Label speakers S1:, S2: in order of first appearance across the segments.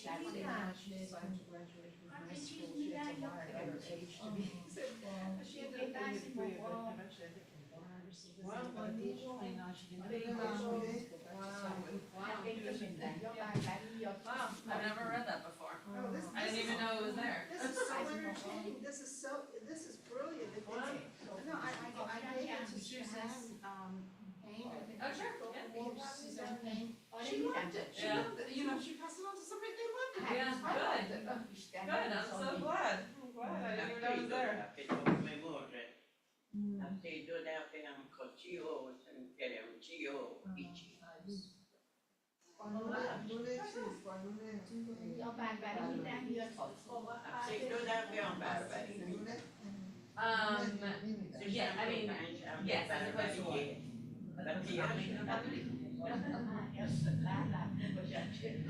S1: 20 now, she decided to graduate from high school, she had to lie about her age to be. She ended up being a degree, but eventually I think from bars, so this is about the age of 29, she didn't have to go back to school.
S2: Wow, I've never read that before.
S3: Oh, this,
S2: I didn't even know it was there.
S3: this is so entertaining, this is brilliant. No, I gave it to Suzanne, Payne.
S2: Oh, sure, yeah.
S3: Suzanne Payne. She loved it, she
S2: Yeah.
S3: loved it, you know, she passed it on to somebody, they loved it.
S2: Yeah,
S3: I loved it.
S2: Good, I'm so glad. I'm glad, I didn't even know it was there. Yeah, I mean, yes, as opposed to what?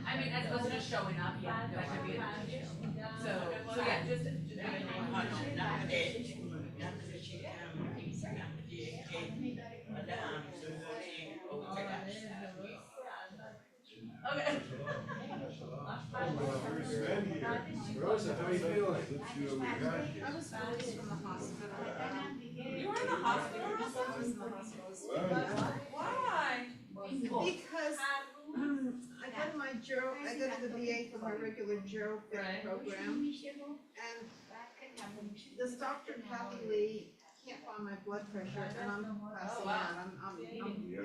S2: I mean, as opposed to just showing up, yeah, that could be an issue. So yeah, just okay.
S4: Rosa, how are you feeling?
S1: I was released from the hospital.
S2: You were in the hospital, Rosa?
S1: I was in the hospital.
S2: Why?
S3: Because I go to my I go to the VA for my regular Joe program, and this Dr. Kathy Lee can't find my blood pressure, and I'm passing out,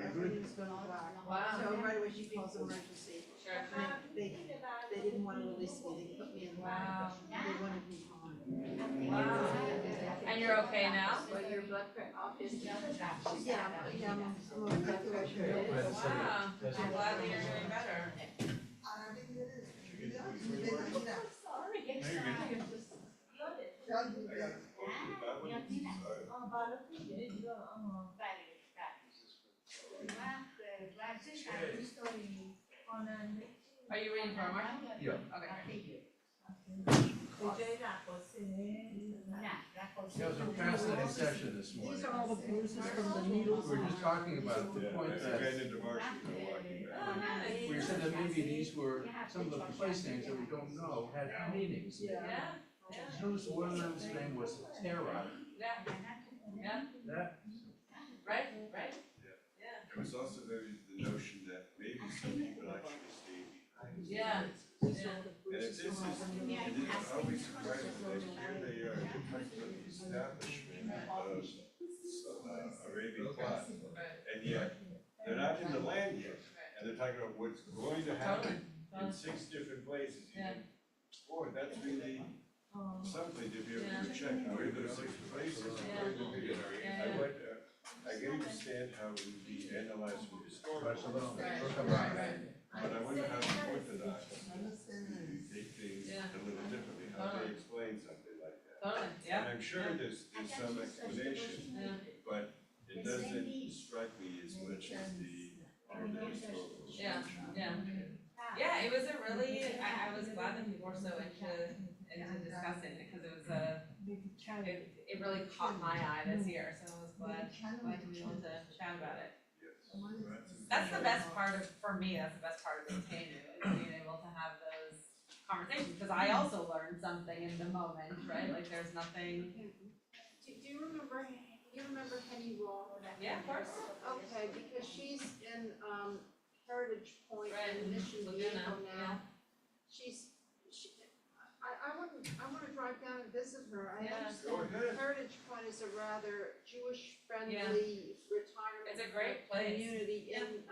S3: everything's going black.
S2: Wow.
S3: So right away she calls emergency.
S2: Sure.
S3: And they didn't want to release me, they put me in
S2: Wow.
S3: they wanted me on.
S2: Wow. And you're okay now?
S3: Yeah, I'm on blood pressure.
S2: Wow, I'm glad that you're doing better. Are you reading for homework?
S4: Yeah.
S2: Okay.
S4: That was a fascinating session this morning.
S1: These are all the bruises from the needles.
S4: We were just talking about the point that, where you said that maybe these were, some of the place names that we don't know had meanings.
S2: Yeah.
S4: Notice one of them's name was Terra.
S2: Yeah.
S4: That,
S2: Right.
S5: There was also the notion that maybe some people actually stayed behind.
S2: Yeah.
S5: And it's always surprising that here they are, they're talking about the establishment of Arabian plot. And yet, they're not in the land yet, and they're talking about what's going to happen in 6 different places.
S2: Yeah.
S5: Boy, that's really something to be able to check where those 6 places are going to be. I can understand how it would be analyzed from historical perspective. But I wonder how the Orthodox take things a little differently, how they explain something like that.
S2: Totally,
S5: And I'm sure there's some explanation, but it doesn't strike me as much as the historical.
S2: Yeah, it was a really, I was glad that people were so into discussing it, because it was it really caught my eye this year, so I was glad to be able to chat about it. That's the best part of, for me, that's the best part of being KNU, is being able to have those conversations, because I also learned something in the moment, right? Like there's nothing.
S3: Do you remember Henny Raw?
S2: Yeah, of course.
S3: Okay, because she's in Heritage Point
S2: Right.
S3: and Mission
S2: Laguna,
S3: Viejo now. I wanna drive down and visit her. I
S2: Yeah.
S5: Go
S3: understand
S5: ahead.
S3: Heritage Point is a rather Jewish-friendly retirement
S2: It's a great place.
S3: community in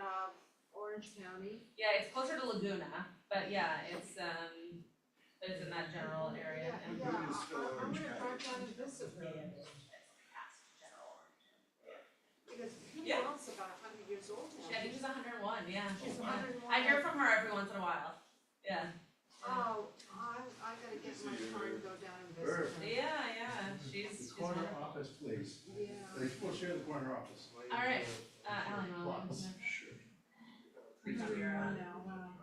S3: Orange County.
S2: Yeah, it's closer to Laguna, but yeah, it's in that general area.
S3: Yeah,
S2: And
S3: I'm
S5: Laguna's still
S3: gonna
S5: Orange
S3: drive
S5: County.
S3: down and visit her. Because
S2: Yeah.
S3: Henny Raw's about 100 years old now.
S2: I think she's 101, yeah.
S3: She's
S2: Yeah.
S3: 101.
S2: I hear from her every once in a while. Yeah.
S3: Oh, I gotta get my car and go down and visit her.
S2: Yeah,
S4: the
S2: she's
S4: corner
S2: wonderful.
S4: office, please.
S3: Yeah.
S4: They will share the corner office.
S2: All right, Ellen, I'll
S5: Sure.
S2: come here,
S3: Now, wow.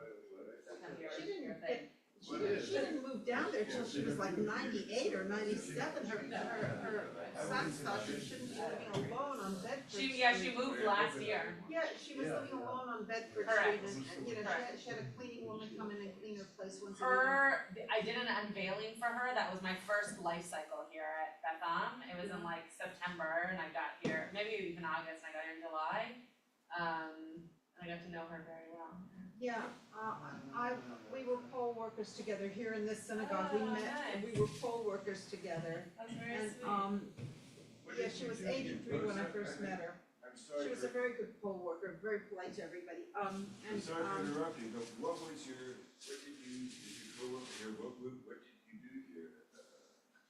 S2: come here,
S3: She didn't
S2: your
S3: get-
S2: thing.
S3: She didn't move down there till she was like 98 or 97. Her son thought she shouldn't be living alone on Bedford Street.
S2: She moved last year.
S3: Yeah, she was living alone on Bedford
S2: Correct.
S3: Street, and you know, she had a cleaning woman come in and clean her place once
S2: I did an unveiling for her. That was my first life cycle here at Betham. It was in like September, and I got here, maybe even August, and I got here in July. And I got to know her very well.
S3: Yeah, we were poll workers together here in this synagogue. We
S2: Oh,
S3: met and we
S2: nice.
S3: were poll workers together.
S2: That's very
S3: And,
S2: sweet.
S3: yeah, she was 83 when I first met her.
S5: I'm
S3: She
S5: sorry
S3: was a
S5: for,
S3: very good poll worker, very polite to everybody.
S5: I'm sorry for interrupting, but what was your, what did you go up here, what did you do here?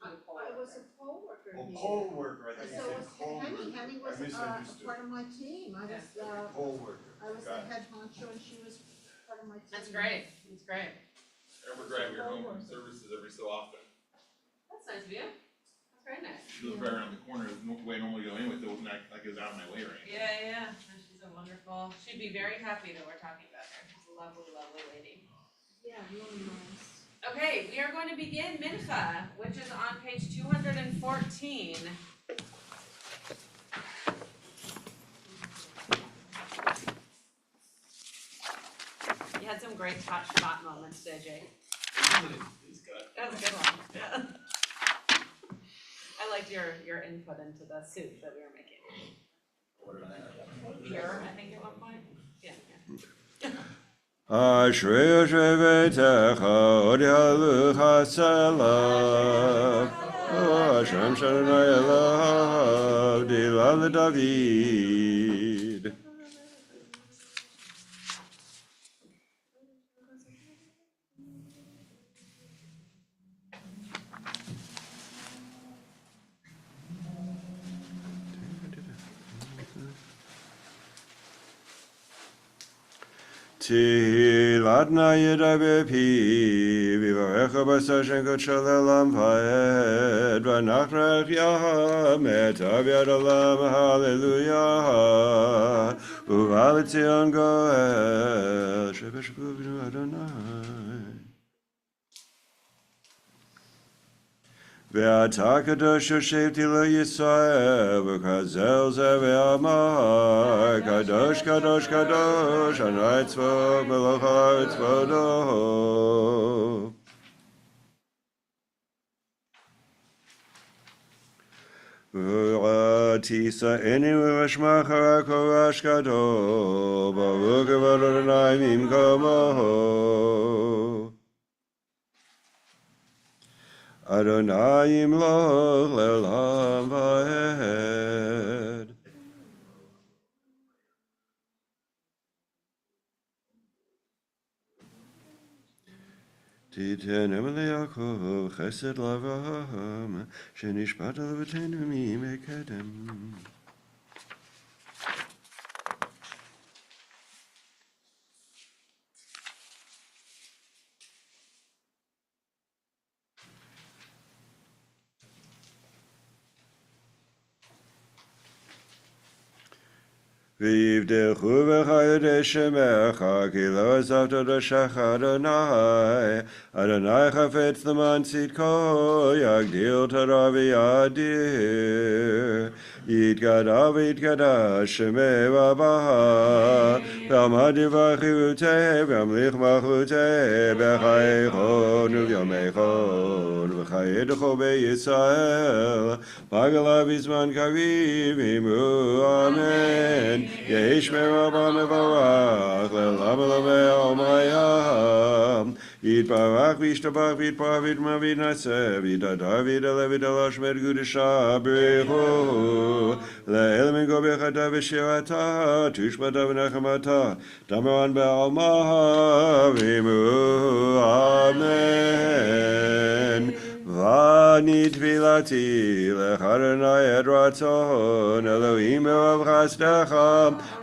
S3: I was a poll worker
S5: Oh,
S3: here.
S5: poll worker, I thought
S3: So
S5: you
S3: was
S5: said poll worker.
S3: Henny was
S5: I misunderstood.
S3: part of my team. I was
S5: Poll worker.
S3: I was the
S5: Got it.
S3: head honcho and she was part of my team.
S2: That's great. That's great.
S6: And we're grabbing your home services every so often.
S2: That's nice of you. That's very nice.
S6: She lives right around the corner, the way I normally go anyway, so like it was out of my way or anything.
S2: Yeah. No, she's a wonderful. She'd be very happy that we're talking about her. She's a lovely, lovely lady.
S3: Yeah, really nice.
S2: Okay, we are going to begin Mincha, which is on page 214. You had some great hot shot moments, JJ.
S6: It's good.
S2: That was a good one. Yeah. I liked your input into the soup that we were making.
S6: What did I have?
S2: Pure, I think at one point. Yeah.
S5: אשרי יושבי ביתך, עוד יעלוך הצלה. השם שלנו אליו, דילה לדוד. תהילת נא ידע בפיו, יברך בששן קודשו לעולם ועד, ונכרך ימת אביד עולם, הללויה, ובא לציון גואל, שבשבו בנו אדוני. ואתה קדוש יושב תהילה ישראל, וכזל זה ואמר, קדוש קדוש קדוש, אדוני צבאות מלך הארץ כבודו. ותישאני ורשמך רק רש גדול, ברוך כבוד אדוני ממקומו. Adonai yimloch le'olam va'ed. Titenem le'Yaakov chesed l'Avraham, shenishbata l'avotenu mi'imei kedem. ויבדחו בך ידי שמך, כי לא עזבת דרשך אדוני, אדוני חפץ למען צדקו, יגדיל תורה ויאדיר. יתגדל ויתקדש שמי רבה, ועמד דברי חירותי, וימליך מלכותי, בחייכון וביומייכון, וחיי דחו בישראל, בגלה בזמן קריב, אמרו אמן. יש מרבה מברך, לעולם ולעולמי עולמי. יתברך וישתבח ויתפאר ויתמר ויתנשא, ויתהדר ויתעלה ויתעלה שמר קדושה בריחו. לאל מגובך ושירתה, תושבתה ונחמתה, תמרן בעלמה, ואמרו אמן. ואני תפילתי לך אדוני את רצון, אלוהים ברוב חסדך,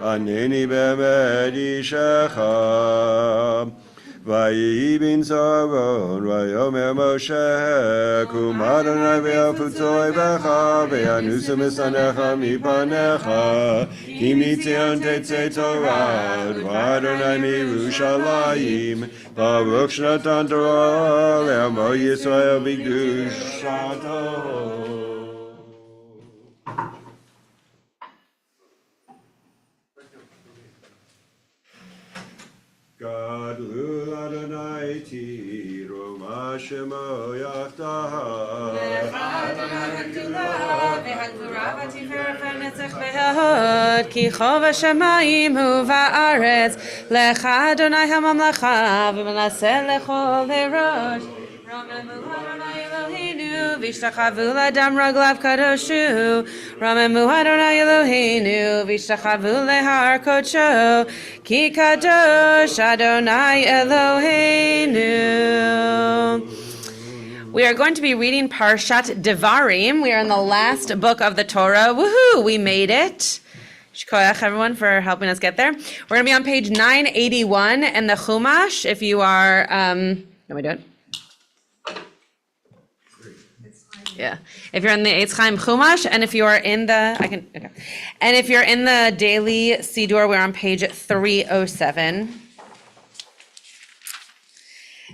S5: ענני באמת אישך. ויהי בנצרון, ויאמר משה, קום אדוני ויפוצוי בך, וינוסו משנאיך מפניך, כי מציון תצא תורה, דבר אדוני מירושלים, ברוך שנתן תורה לעמו ישראל בקדושתו. God Adlu Adonai Tiro Mashemo Yachdah.
S2: כי חוב השמיים הוא בארץ, לך אדוני הממלכה, ומנסה לכל דרוש. רוממו אדוני אלוהינו, והשתחוו לאדם רגליו קדושו. רוממו אדוני אלוהינו, והשתחוו להר קודשו, כי קדוש אדוני אלוהינו. We are going to be reading Parshat Devarim. We are in the last book of the Torah. Woohoo! We made it. Shkoyach, everyone, for helping us get there. We're going to be on page 981 in the Chumash. If you are, can we do it? Yeah. If you're in the Eitz Chaim Chumash, and if you are in the, okay. And if you're in the daily Siddur, we're on page 307.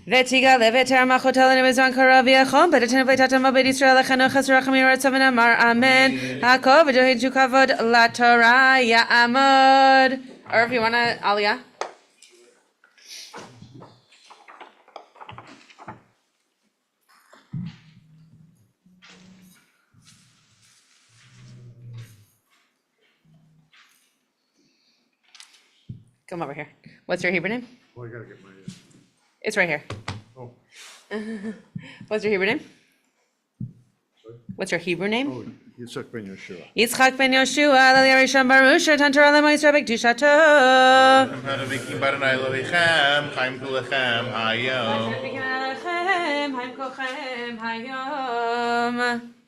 S2: ותגלה ותראה מלכותו לנו בזמן קרוב ויחום, ותתנו ותתמו בית ישראל לחנוך חסרחם ירצו ונאמר אמן. הכובד יהיו כבוד לתורה יעמוד. Or if you want to, Aliyah. Come over here. What's your Hebrew name?
S4: Well, I gotta get my,
S2: It's right here.
S4: oh,
S2: What's your Hebrew name?
S4: sorry.
S2: What's your Hebrew name?
S4: Oh, Yitzhak ben Yeshua.
S2: Yitzchak ben Yoshua, Lali Arishon Baruch, Shatan Torah Lemois Rabek Dushato.
S6: Hanavikim Baranai Elohechem, Chaim Kulechem, Hayom.
S2: Haim Kochem Hayom.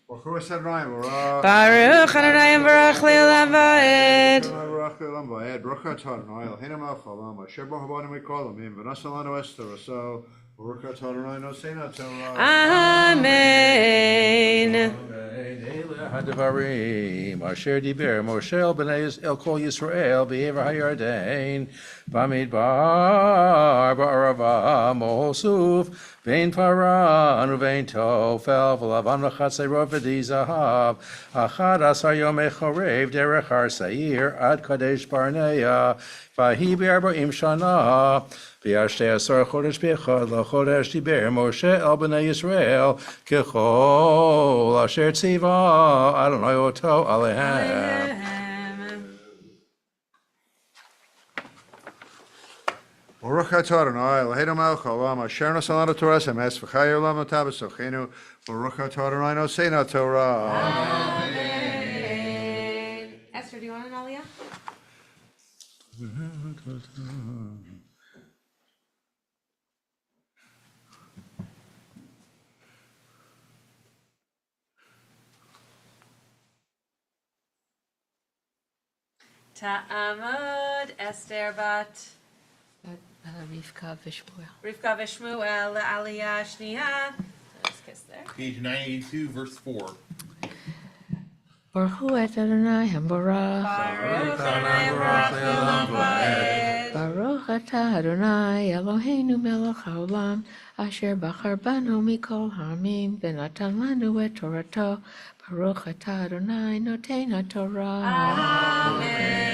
S4: Baruch Adonai, Baruch.
S2: Baruch Adonai Baruch Leolam Vaed.
S4: Baruch Leolam Vaed. Baruch Adonai, Eloheinu melech haolam, asher bo habonim v'kolam, v'nasa lanu es Toraso. Baruch Adonai, noseinu Torah.
S2: Amen.
S7: הדברים אשר דיבר משה אל כל ישראל בעבר הירדן במדבר בערבה מוסוף בין פרן ובין תופל ולבן וחצרות ודי זהב 11 ימי חורב דרך הר שעיר עד קדש ברנע ויהי ב40 שנה ב12 חודש באחד לחודש דיבר משה אל בני ישראל ככל אשר ציווה אדוני אותו עליהם.
S4: Baruch Adonai, Eloheinu melech haolam, asher nasa lanu Torah emes v'chayei olam notah b'sochenu. Baruch Adonai, noseinu Torah.
S2: Amen. Esther, do you want an Aliyah? Ta'amod Esther bat
S8: Rivka Vishmuel.
S2: Rivka v'Shmuel Aliyah Shniya. Let's kiss there.
S6: Page 982, verse 4.
S8: Baruch hu et Adonai hamborach.
S2: Baruch Adonai Baruch Leolam Vaed.
S8: Baruch atah Adonai Eloheinu melech haolam asher bachar banu mikol ha'amim v'natan lanu et torato. Baruch atah Adonai noten haTorah.
S2: Amen.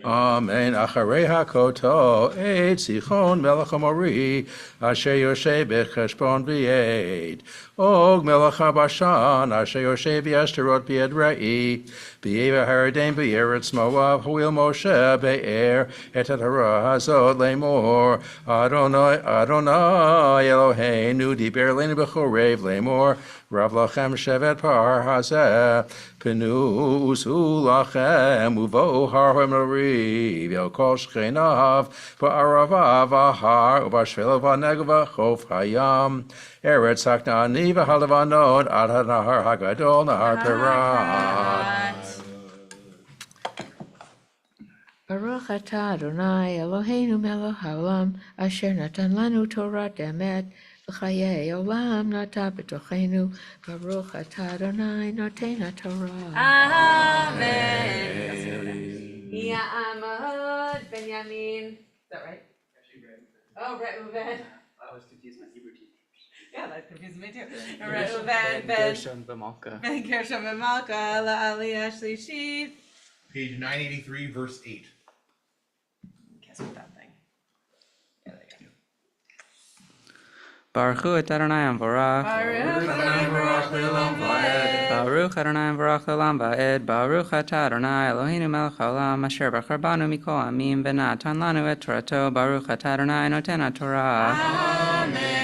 S7: Amen. אחרי הכותו את סיחון מלך המורי אשר יושב בחשבון ויעד. אוג מלך הבשן אשר יושב בישתרות בידראי. בעבר הירדן בארץ מואב הואיל משה באר את התורה הזאת לאמור. אדוני אלוהינו דיבר אלינו בחורב לאמור. רב לכם שבט פר הזה. פנו וסעו לכם ובואו הר המורי ואל כל שכניו בערבה וההר ובשפל ובנגב וחוף הים ארץ הכנעני והלבנון עד הנהר הגדול נהר פרת.
S8: Baruch atah Adonai Eloheinu melech haolam asher natan lanu Torat emet v'chayei olam nata b'tochenu. Baruch atah Adonai noten haTorah.
S2: Amen. Ya'amod Benyamin. Is that right? Oh, Reuven.
S9: I was confused my Hebrew teacher.
S2: Yeah, that confused me too. Reuven ben
S9: Gershon B'malka.
S2: Ben Gershon ben Malka La'aliyah Shlishit.
S6: Page 983, verse 8.
S2: Guess what that thing?
S9: Baruch Hu et Adonai Amvarach.
S2: Baruch Adonai Baruch Le'olam Va'ed.
S9: Baruch Adonai Amvarach Le'olam Va'ed. Baruch Atah Adonai Eloheinu melech haolam asher bachar banu mikol amim v'natan lanu et Torato. Baruch Atah Adonai noten haTorah.
S2: Amen.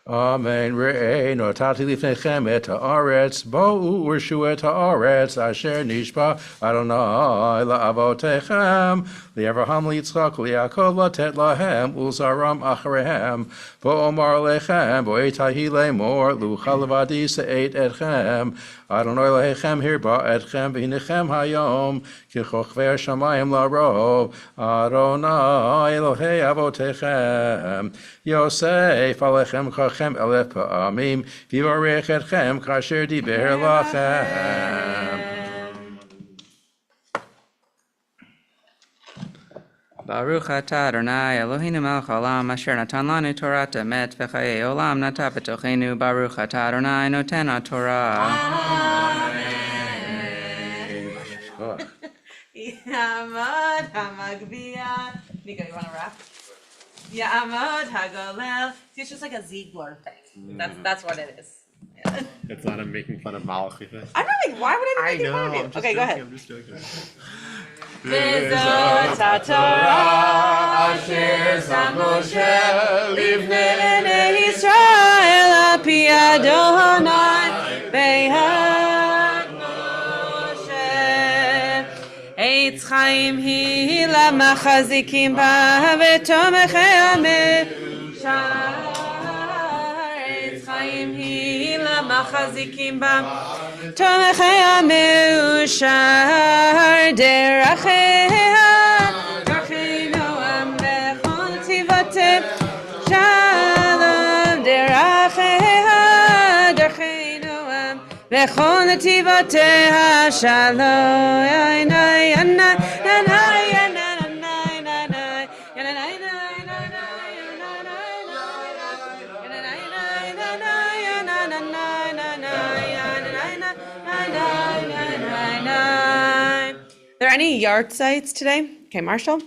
S7: Amen. Re'ei notati lifnechem et haaretz, bo'u urshu et haaretz, asher nishba Adonai la'avotechem, li'avraham li'yitzchak li'yaakov latet lahem, ulzaram acharehem, bo'omar lechem, bo'etahi lemor, lu'chal levadi se'et etchem, Adonai lehechem hirba etchem, v'hinechem hayom, kichochvei shamayim la'rov, Adonai Elohei avotechem, Yosef alechem kachem elef pa'amim, v'yorech etchem kasher diber lachem.
S9: Baruch Atah Adonai Eloheinu melech haolam asher natan lanu Torat emet v'chayei olam nata b'tochenu. Baruch Atah Adonai noten haTorah.
S2: Yamad Hamagbiya. Nico, you want to rap? Yamad Hagolel. See, it's just like a Ziegler thing. That's what it is. Yeah.
S6: It's not a making fun of Malachi thing.
S2: I'm not like, why would I be making fun of you? Okay, go ahead.
S6: I'm just joking.
S2: V'zot haTorah asher sam Moshe livnei Yisrael api Adonai be'ad Moshe. Eitz chaim hi lamachazikim ba v'tomechei amishar. Eitz chaim hi lamachazikim ba tomechei amishar. Derachea darchenu am bechol tivatem shalom. Derachea darchenu am bechol tivatem shalom. Yanai yanai yanai yanai yanai yanai Are there any yard sites today? Okay, Marshall.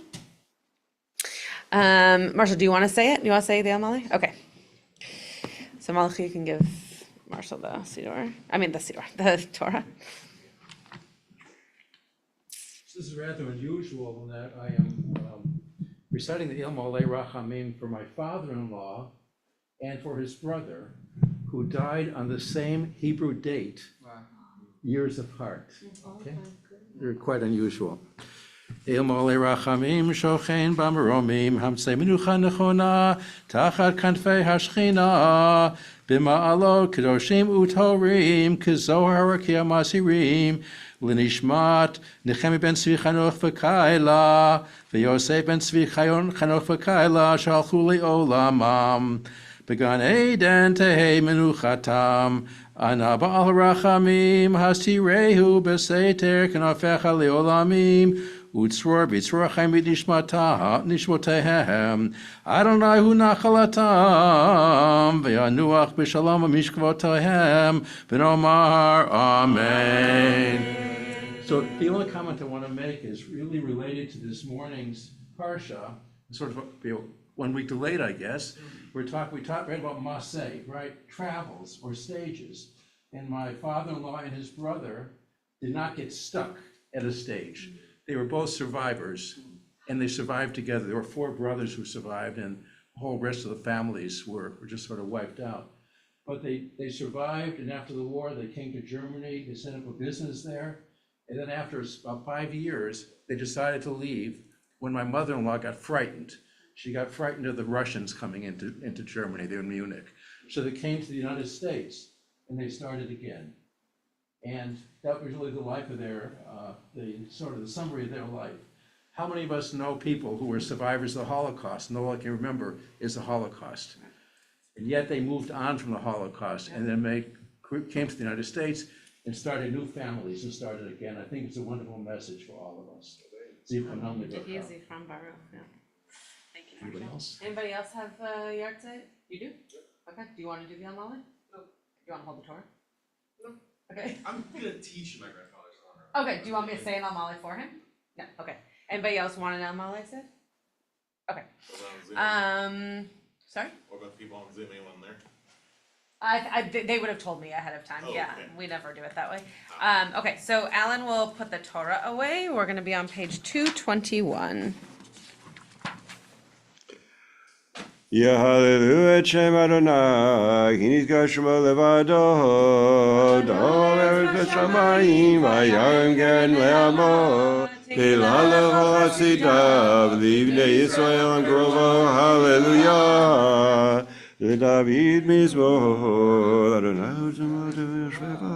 S2: Marshall, do you want to say it? You want to say the Almali? Okay. So Malachi, you can give Marshall the Siddur. The Torah.
S7: This is rather unusual in that I am reciting the Ilmalei Rachamim for my father-in-law and for his brother, who died on the same Hebrew date, years apart. Okay? They're quite unusual. Ilmalei Rachamim shochein b'maromim, hamtzei menucha nechona, tachat kanfei hashchina, b'ma'alot kedoshim utorim, kezohar kiamasirim, L'nishmat Nechemi ben Tzvi Chanoch v'Kaila v'Yosef ben Tzvi Chanoch v'Kaila shalchu le'olamam Began Eden tehei menuchatam Ana ba'al rachamim hastirehu b'seiter kanafecha le'olamim Utzror b'tzror chaim nishmotehem Adonai hu nachalatam v'yanuach b'shalom mishkvotehem v'nomar Amen. So the only comment I want to make is really related to this morning's parsha, sort of 1 week delayed, I guess. We read about Maseh, right? Travels or stages. And my father-in-law and his brother did not get stuck at a stage. They were both survivors, and they survived together. There were 4 brothers who survived, and the whole rest of the families were just sort of wiped out. But they survived, and after the war, they came to Germany. They set up a business there. And then after about 5 years, they decided to leave when my mother-in-law got frightened. She got frightened of the Russians coming into Germany. They were in Munich. So they came to the United States, and they started again. And that was really the life of the summary of their life. How many of us know people who were survivors of the Holocaust? And all I can remember is the Holocaust. And yet they moved on from the Holocaust, and then they came to the United States and started new families and started again. I think it's a wonderful message for all of us.
S2: Easy from Baruch, yeah. Thank you.
S7: Anybody else?
S2: Anybody else have a yard site? You do? Okay, do you want to do the Almali? No. You want to hold the Torah? No. Okay.
S6: I'm gonna teach my grandfather's honor.
S2: Okay, do you want me to say an Almali for him? No, okay. Anybody else want an Almali said? Okay.
S6: What about Zoom?
S2: Sorry?
S6: What about people on Zoom, anyone there?
S2: They would have told me ahead of time.
S6: Oh,
S2: Yeah,
S6: okay.
S2: we never do it that way. Okay, so Alan will put the Torah away. We're gonna be on page 221.
S5: Yeah, hallelujah, Shem Adonai, Ki nizkar shemo levado, Dol eretz hashamayim, Vayarim gen le'amo, Tehillah lechol hasidav, Livnei Yisrael angrovo, hallelujah, LeDavid mizmor, Adonai u'tzemot v'yoshvecha,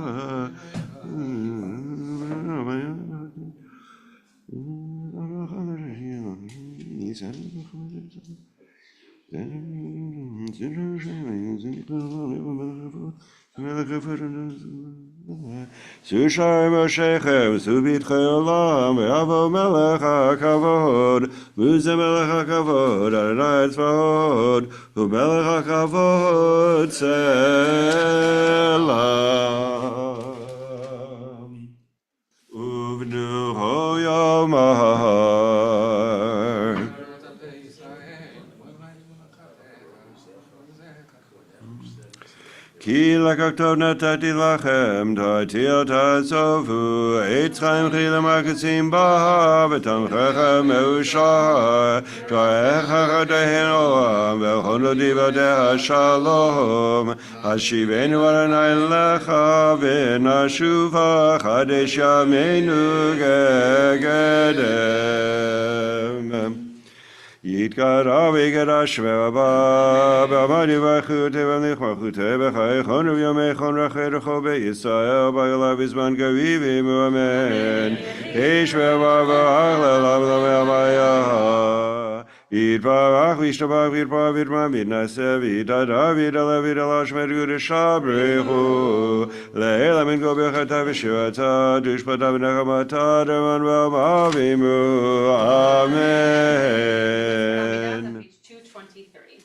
S5: Sushar Moshechem, Subitchei Olam, Ve'avo Melech HaKavod, Muze Melech HaKavod, Adonai Tzvaot, U'Melech HaKavod Tzelam. Uvnu Hoyomar. Ki lakaktov natati lachem, ta'atil ta'asovu, Eitzchaim chilam akasim ba, V'tamchechem meushar, Ta'echa chadehen olam, V'chono divadeha shalom, Hashivenu Adonai lecha, V'nashuva chadesh yameinu gegedem. Yitkara v'gadash ve'abba, b'amadi v'achute v'nichmachute v'chaychon v'yomechon ra'cherecho be'Yisrael b'yolav v'zman gavivim amen. Eish ve'avar v'achlelav l'me'amayah. Yitbarach v'yishtabach v'yitbar v'yitmam v'yitnaseh v'yitadar v'yitalev v'yitalash mergud eshabrechu. Le'ela min go b'chata v'shivata, dushpata v'nechamata, deman v'amavimu. Amen.
S2: Page 223.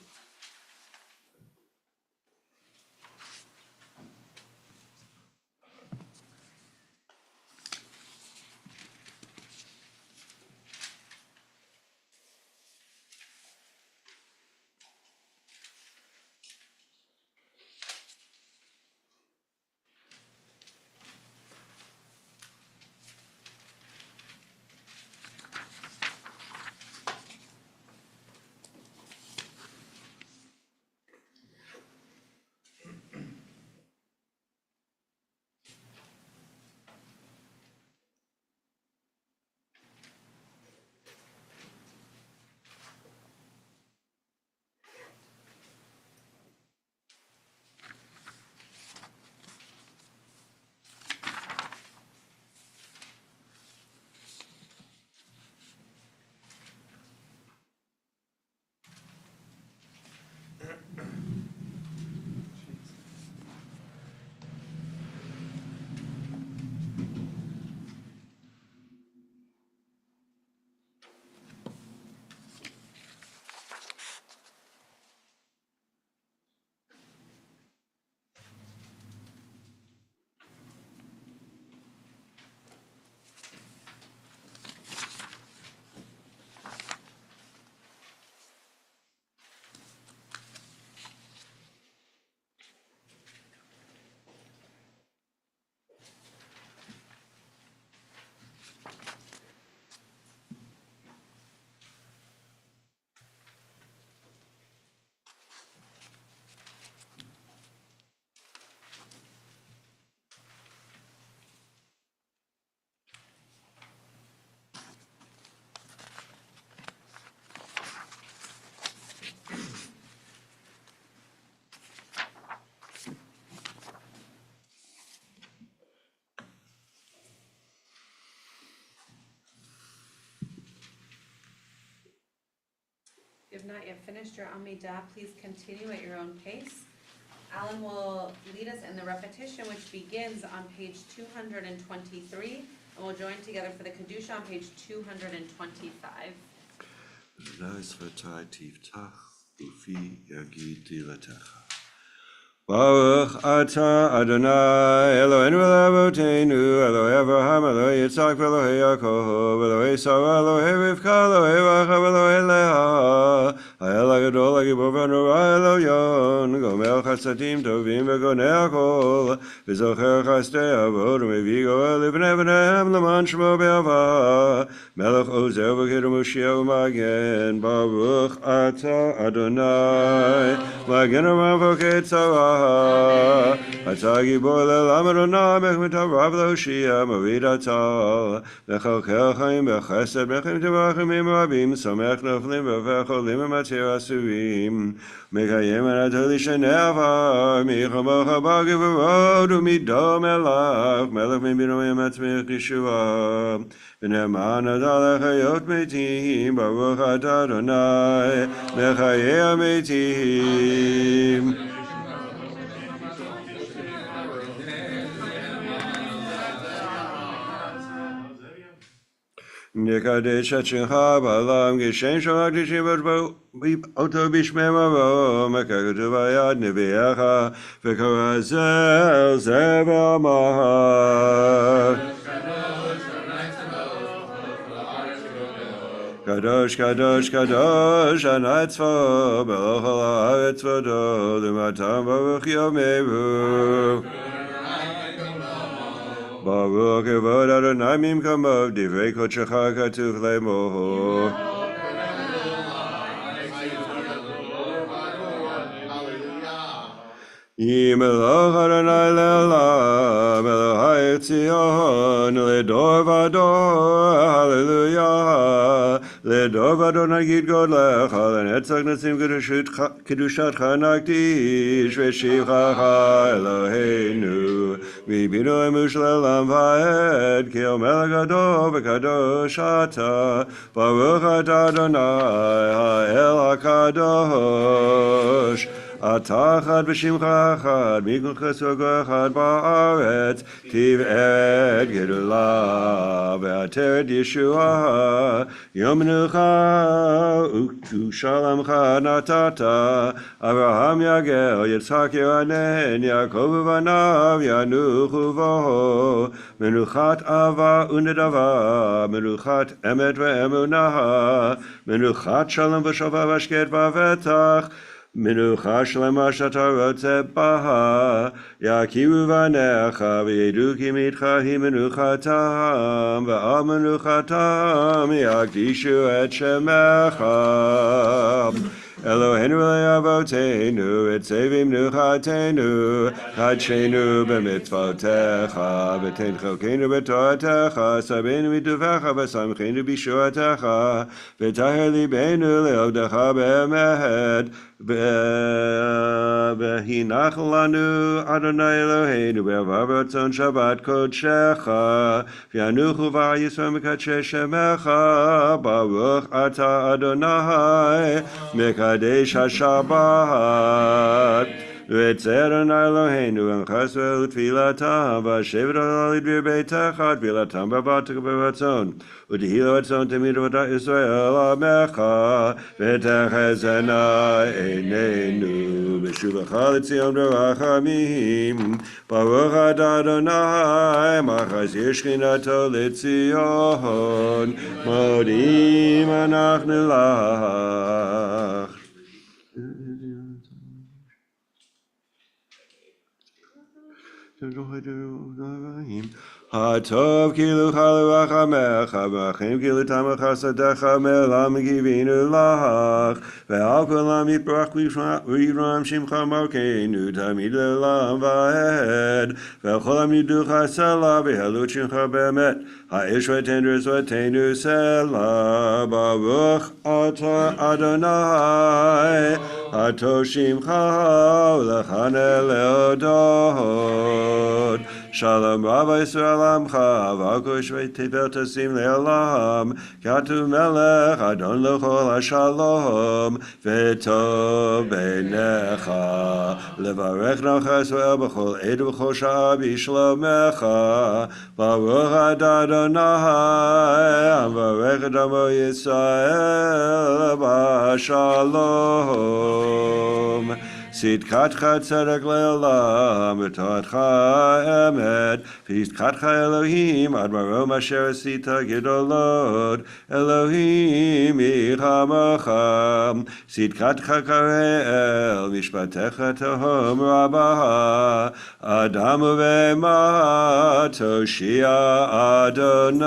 S2: If you have not yet finished your Amidah, please continue at your own pace. Alan will lead us in the repetition, which begins on page 223, and we'll join together for the Kedusha on page 225.
S5: Baruch atah Adonai Eloheinu Eloheinu Elohei Avraham Elohei Yitzhak Elohei Yaakov Elohei Sarah Elohei Rivka Elohei Rachel Elohei Leah גיבור ונורא אלוהיון, גומר חסדים טובים וגונע הכל, וזוכר חסדי אבות ומביא גואל לבני בניהם למען שמו באהבה. מלך עוזר וקיר מושיע ומגן, ברוך אתה אדוני, מגן ומפקד צרה. אתה גיבור לעם אדוני, מחמת הרב להושיע, מוריד הצל, מחלקל חיים בחסד, מחמת רחמים רבים, סומך נופלים והופך חולים ומצהיר אסורים, מקיים ענתו לשני עבר, מי כמוך בגבורות ומדום מלך, מלך מבינוי מצמיח ישועה. ונאמן אתה לחיות מתים, ברוך אתה אדוני, מחיי המתים. נקדש את שמך בעולם, כשם שמקדישים אותו בשמי מרום, ככתוב ביד נביאך, וקרא זה אל זה ואמר. קדוש קדוש קדוש ענה צבאו, בכל הארץ כבודו, למעתם ברוך יאמרו. ברוך כבוד אדוני ממקומו, דברי קודשך כתוב לאמור. ימלוך אדוני לעולם, אלוהי ציון, לדור ודור, הללויה. לדור ודור נגיד גודלך, לנצח נצים קדושתך נקדיש, ושבחך אלוהינו, ובינו אמוש לעולם ועד, כי המלך גדול וקדוש אתה, ברוך אתה אדוני, האל הקדוש. אתה אחד ושמך אחד, מכל חסר אחד בארץ, תבעט גדולה ועטרת ישועה, יום מנוחה ושלומך נתת, אברהם יגל, יצחק ירנן, יעקב ובניו ינוחו בו, מנוחת אהבה ונדבה, מנוחת אמת ואמונה, מנוחת שלום ושלווה והשקט בבטח, מנוחה שלמה שאתה רוצה בה, יכירו בניך וידעו כי איתך היא מנוחתם, ועל מנוחתם יקדישו את שמך. אלוהינו ולאבותינו, את צווי מנוחתנו, קדשנו במצוותיך, ותן חלקנו בתורתך, סבנו מטובך ושמחנו בישועתך, וטהר ליבנו לעבדך באמת, והנח לנו אדוני אלוהינו בעבר ורצון שבת קודשך, וינוחו וישראל מקדשי שמך, ברוך אתה אדוני מקדש השבת. וצר אדוני אלוהינו עמך ישראל ותפילתם, והשבת עלי לדביר ביתך, תפילתם בבטח וברצון, ותהי לרצון תמיד עבודת ישראל עמך, ותחזינה עינינו בשובך לציון ברחמים. ברוך אתה אדוני מחזיר שכינתו לציון, מודים אנחנו לך. הטוב כאילו חלו רחמך, והחיים כאילו תמה חסדך, מעולם גיבינו לך, ועל כולם יתברך וירום שמך מלכנו, תמיד לעולם ועד, וכל העם ידעוך סלה, והעלות שמך באמת, האש ותן רצותנו סלה, ברוך אתה אדוני, הטוב שמך ולחנה להודות. שלום רב ישראל עמך, והקוש ותבל תשים לעולם, כתוב מלך אדון לכל השלום, וטוב בעיניך, לברך נך ישראל בכל עת ובכל שעה בשלומך, ברוך אתה אדוני, המברך את עמו ישראל בשלום. צדקתך צדק לעולם, ותורתך אמת. צדקתך אלוהים, עד מרום אשר עשית גדולות, אלוהים מחמך. צדקתך קרא משפטך תהום רבה, אדם ובהמה תושיע אדוני.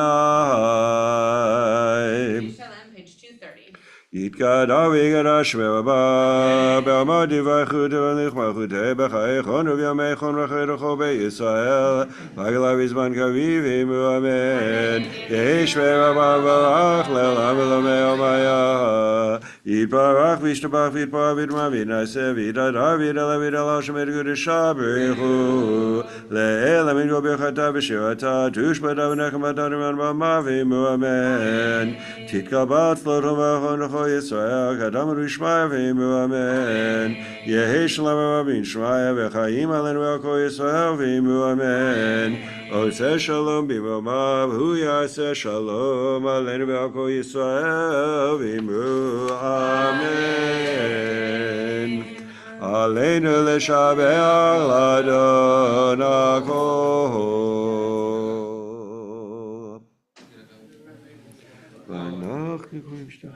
S2: Page 230.
S5: יתגדל ויגדש ברבה, בעמוד דברכות ולך מלכותי בחייכון ובימיכון וחייכו בישראל, בגלה בזמן קריב עמו אמן. יהי שמי רבה וברך לעולם ולעולמי עולמיה. יתברך וישתבח ויתפאר ויתרומם ויתנשא ויתהדר ויתעלה ויתעלה שמי קדושה ברכו. לאל אמין וברכתה בשירתה, תושבתה ונחמתה למען במה ועמו אמן. תתקבל צלותו וברכו ישראל, קדם ושמיה ועמו אמן. יהי שלום רבים שמיה וחיים עלינו ועל כל ישראל ועמו אמן. עושה שלום במרומיו, הוא יעשה שלום עלינו ועל כל ישראל ועמו אמן. עלינו לשבח לאדון הכל. ואנחנו קוראים שתכף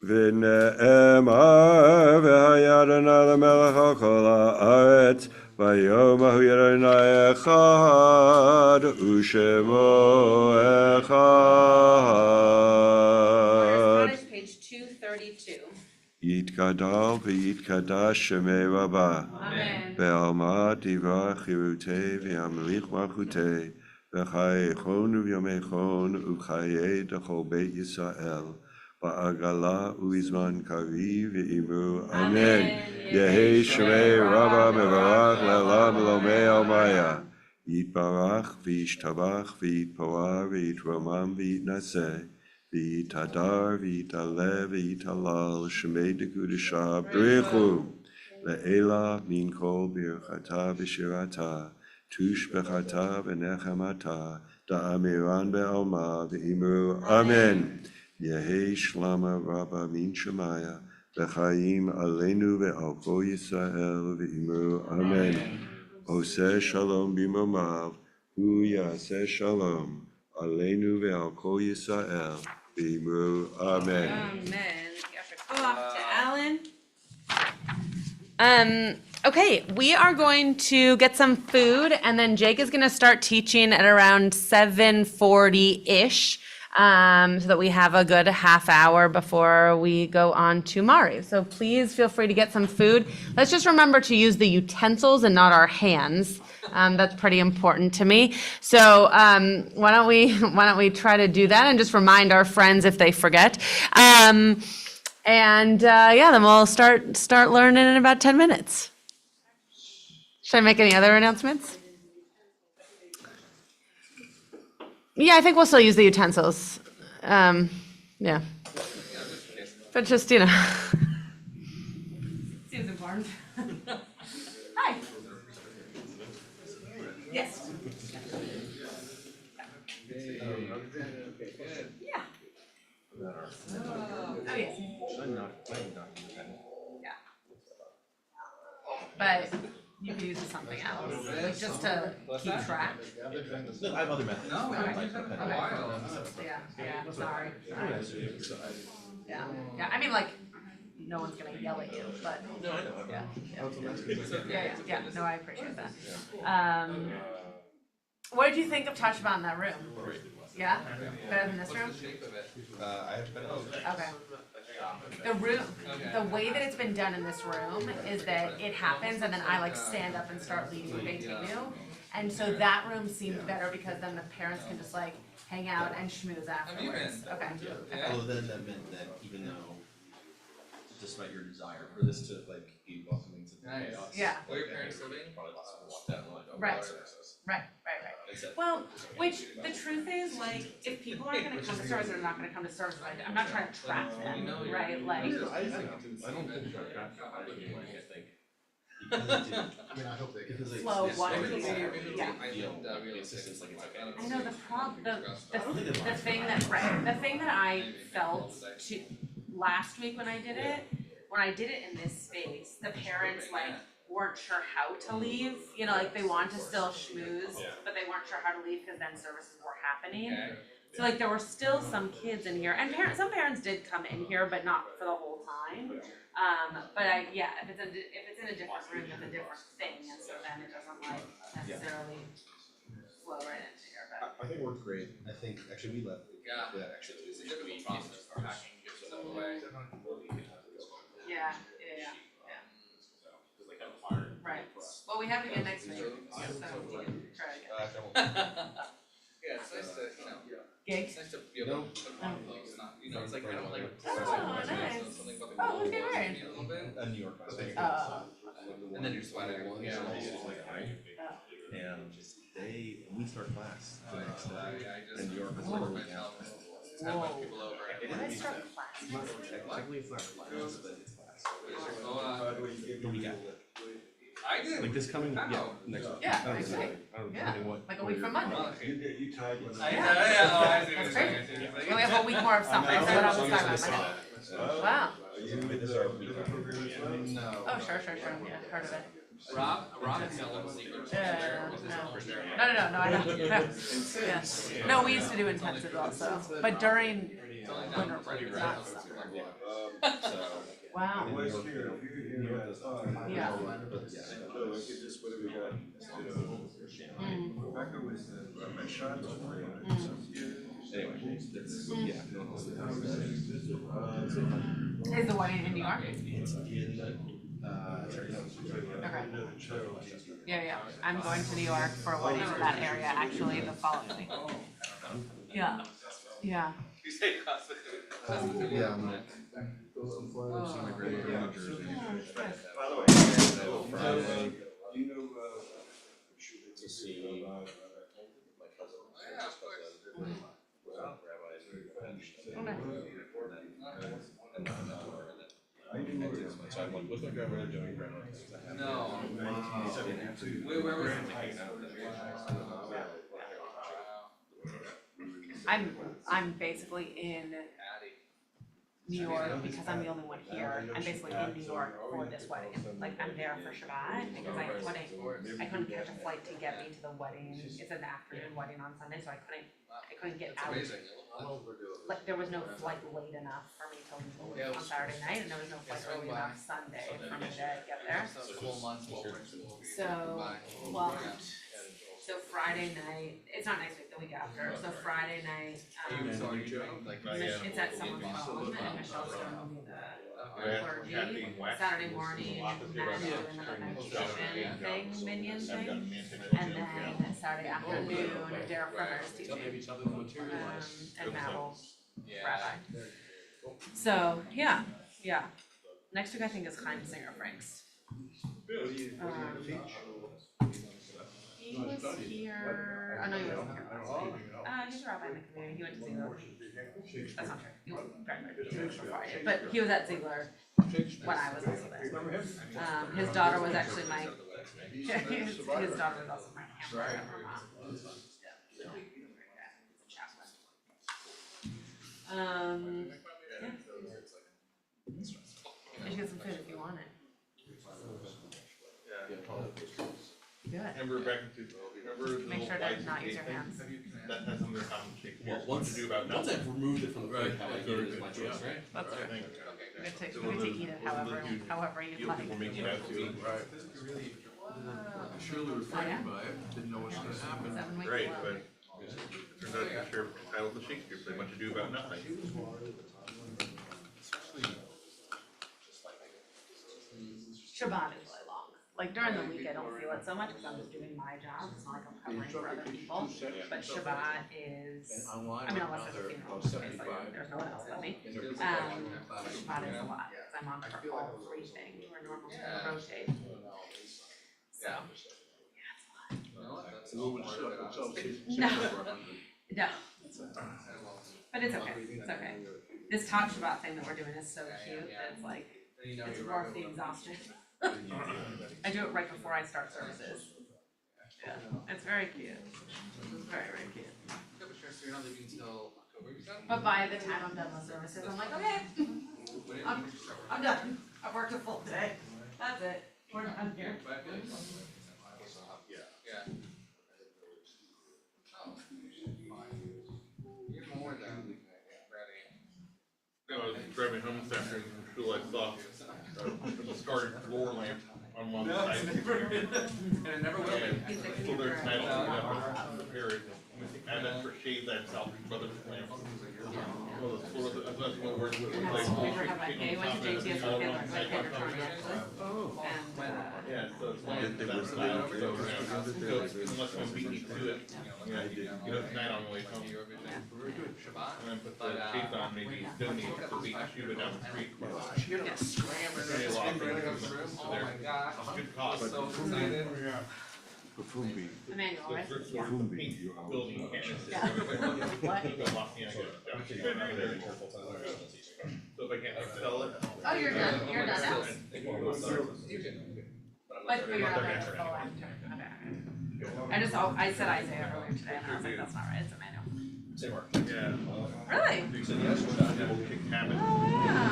S5: ונאמר והיה אדוני למלך על כל הארץ ביום ההוא יהיה אדוני אחד ושמו אחד.
S2: Page 232.
S5: יתגדל ויתקדש שמי רבה,
S2: Amen.
S5: בעלמא דברה חירותי וימליך מלכותי, בחייכון ובימיכון ובחיי דכל בית ישראל, בעגלה ובזמן קריב ועמו אמן. יהי שמי רבה מברך לעולם ולעולמי עולמיה. יתברך וישתבח ויתפאר ויתרומם ויתנשא, ויתהדר ויתעלה ויתהלל שמי דקדושה ברכו. לעילה מן כל ברכתה ושירתה, תושבחתה ונחמתה, דאמירן בעלמא ואמרו אמן. יהי שלמה רבה מן שמיה, וחיים עלינו ועל כל ישראל ואמרו אמן. עושה שלום במרומיו, הוא יעשה שלום עלינו ועל כל ישראל ואמרו אמן.
S2: Amen. Off to Alan. Okay, we are going to get some food, and then Jake is going to start teaching at around 7:40-ish, so that we have a good half hour before we go on to Mari. So please feel free to get some food. Let's just remember to use the utensils and not our hands. That's pretty important to me. So why don't we try to do that and just remind our friends if they forget. Then we'll start learning in about 10 minutes. Should I make any other announcements? Yeah, I think we'll still use the utensils. Yeah. But just, Seems important. Hi. Yes. Yeah. Oh, yes. Yeah. But you can use something else, like just to keep track.
S6: I have other methods.
S2: Okay. Yeah, sorry. Yeah, I mean, like, no one's gonna yell at you, but.
S6: No, I know.
S2: Yeah, no, I appreciate that. What did you think of Tashba in that room?
S6: Great.
S2: Yeah? Better than this room?
S6: I have been.
S2: Okay. The room, the way that it's been done in this room is that it happens and then I like stand up and start leading the Beitenu. And so that room seemed better because then the parents can just like hang out and schmooze afterwards. Okay.
S10: Although then that meant that even though, despite your desire for this to like be welcoming to the chaos.
S2: Yeah.
S10: Well, your parents living? Probably lots of people want that.
S2: Right. Right. Well, which, the truth is, like, if people aren't gonna come to service, they're not gonna come to service, like, I'm not trying to trap them, right, like.
S10: I don't think they're traffic, I think. Because it didn't, I mean, I hope they. Because they.
S2: Flow
S10: they
S2: water
S10: started
S2: here,
S10: to
S2: yeah.
S10: feel like the assistance, like it's okay.
S2: I know the thing that, right, the thing that I felt last week when I did it in this space, the parents like weren't sure how to leave, you know, like they wanted to still schmooze, but they weren't sure how to leave because then services were happening. So like there were still some kids in here, and some parents did come in here, but not for the whole time. But if it's in a different room, it's a different thing, and so then it doesn't like necessarily flow right into here, but.
S10: I think it worked great. I think, actually, we left. Yeah, actually, Tuesday, we process packing, gives it all away.
S2: Yeah. Right, well, we have it again next week, so we can try again.
S6: Yeah, it's nice to,
S2: Gigs?
S6: it's nice to be able to put on those, not, it's like, I don't like.
S2: Oh, nice.
S6: Something about the
S2: Oh, who's getting
S6: rules,
S2: married?
S6: a little bit.
S10: New York, I think.
S6: And then you're sweating.
S10: Yeah. And we start class the next day, and New York was literally out.
S6: Had a bunch of people over.
S2: When I start class next week.
S10: Technically, it's not class, but it's class.
S5: By the way, you gave
S10: The
S5: me
S10: week
S5: the-
S10: after.
S6: I did.
S10: Like this coming, next week.
S2: Yeah,
S10: I don't
S2: next
S10: know.
S2: week.
S10: I don't know
S2: Yeah,
S10: what.
S2: like a week from Monday.
S5: You tagged one.
S2: That's great. And we have a week more of something, so what else is talking about Monday? Wow.
S5: This is our program as well?
S10: No.
S2: Oh, sure, yeah, heard of it.
S6: Rob is selling secrets.
S2: Yeah, no, I know, yeah. No, we used to do intensive also, but during winter break, not summer. Wow.
S5: West here, if you're here at time.
S2: Yeah.
S5: So I could just, what do we got, Rebecca was, my shot was
S10: Anyway, that's, yeah.
S2: Is the wedding in New York?
S10: It's in,
S2: Okay. Yeah, I'm going to New York for a wedding in that area, actually, the following week. Yeah.
S6: You say Costa.
S10: Yeah, I'm like.
S2: Oh.
S5: By the way,
S10: Friday.
S5: you know,
S10: To see my cousin.
S5: I knew where
S10: So I'm like, what's my grandmother doing?
S6: No. Where was it?
S2: I'm basically in New York because I'm the only one here. I'm basically in New York for this wedding. Like I'm there for Shabbat because I couldn't catch a flight to get me to the wedding. It's an afternoon wedding on Sunday, so I couldn't get out. Like there was no flight late enough for me to leave on Saturday night, and there was no flight early enough Sunday for me to get there. So Friday night, it's not next week, the week after, so Friday night, it's at someone's home, and Michelle's gonna be the clergy. Saturday morning, Matt's doing like a meditation thing, minion thing, and then Saturday afternoon, Derek Brunner is teaching, and Matt will rabbi. So, yeah, next week I think is Chaim Singer Franks. He was here, oh no, he wasn't here last week. He's a rabbi in the community, he went to Ziegler. That's not true, he graduated before I did, but he was at Ziegler when I was also there. His daughter was actually my, his daughter was also my camera at Vermont. Yeah. You should get some food if you want it. Good.
S6: Remember back in
S2: Make sure to not use your hands.
S6: That's something that I'm taking.
S10: Well, once I've removed it from the plate, how I eat it is my choice, right?
S2: That's right. You get to eat it however you'd like.
S6: We're making that too.
S2: Surely reflected by
S6: it, didn't know what's
S2: gonna happen.
S6: Great, but turns out that your title of the Shakespeare play, much ado about nothing.
S2: Shabbat is really long. Like during the week, I don't feel it so much because I'm just doing my job. It's not like I'm covering for other people. But Shabbat is, I mean, unless there's a funeral, it's like there's no one else but me. Shabbat is a lot because I'm on for all three things. We're normally gonna rotate. So, yeah, it's a lot. No. No. But it's okay, it's okay. This Top Shabbat thing that we're doing is so cute that it's like, it's worth the exhaustion. I do it right before I start services. Yeah, it's very cute. It's very, very cute. But by the time I'm done with services, I'm like, okay, I'm done. I've worked a full day. That's it. We're done here.
S6: I was driving home this afternoon from school, I saw a discarded floor lamp on one side. And it never will be. So there's metal, and repair it. And then for shades, I have Salvage Brothers lamp. Well, that's what we're.
S2: We were having like, hey, went to JTS with Taylor, like Taylor Tony actually.
S6: Oh.
S2: And,
S6: Yeah, so it's one of that style, so unless one beat me to it, you know, tonight on the way home. And then put the shades on, maybe donate it to beat the shoe down the street.
S2: yes.
S6: Very long, so they're good cause.
S2: Emmanuel, right?
S6: Building canvases.
S2: Yeah. What?
S6: So if I can't sell it.
S2: Oh, you're done now? But you're not there for the last turn, okay. I said Isaiah earlier today, and I was like, that's not right, it's Emmanuel.
S10: Same work.
S6: Yeah.
S2: Really?
S6: So yes, we'll kick habit.
S2: Oh, yeah.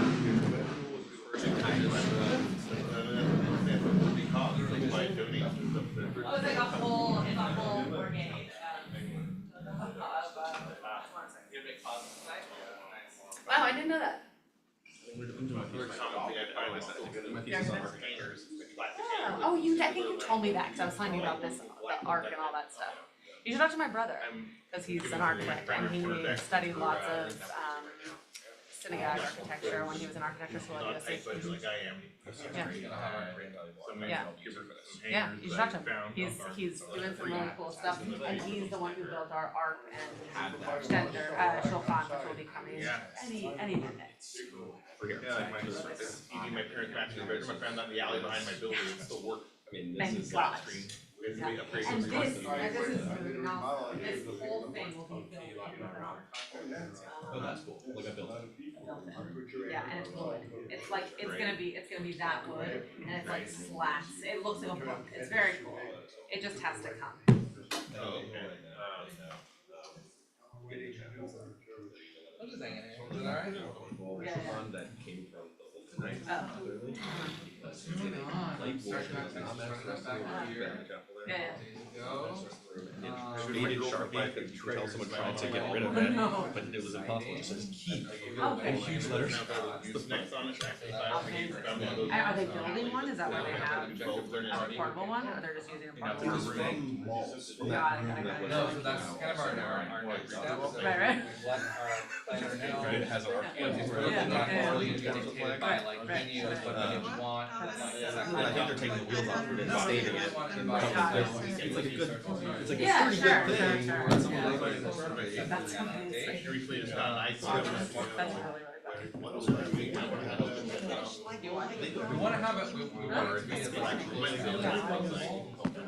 S2: Oh, it's like a whole brigade, wow, I didn't know that. Oh, I think you told me that, because I was telling you about this, the arc and all that stuff. You should talk to my brother, because he's an architect, and he studied lots of, synagogue architecture when he was in architecture school at USC. Yeah. Yeah, you should talk to him. He's doing some really cool stuff, and he's the one who built our arc and extender, Shulchan, which will be coming any minute.
S6: Yeah, like my parents' master bedroom, I found out in the alley behind my building, it still works.
S2: Thank God. And this is this whole thing will be built in the arc.
S10: Oh, that's cool, like a building.
S2: Yeah, and it's wood. It's like, it's gonna be that wood, and it's like slats. It looks like a book. It's very cool. It just has to come.
S6: Oh, okay.
S10: I'm just hanging in. Is it alright?
S2: Yeah.
S10: That came from the old
S2: Oh. Yeah.
S10: Faded Sharpie, you could tell someone trying to get rid of it, but it was impossible, it says keep, in huge letters.
S2: Are they building one? Is that where they have a portable one, or they're just using a portable one? Got it.
S11: No, so that's kind of our next step.
S2: Right.
S11: We've let our planner know.
S10: It has an arc.
S11: We're looking at really dictated by like venue, what venue we want.
S10: I think they're taking the wheels off for the stadium. It's like a good, it's like a pretty good thing. When someone like this.
S2: That's amazing.
S6: Recently just got an ice.
S2: That's really
S11: We wanna have it, we want it to be as like,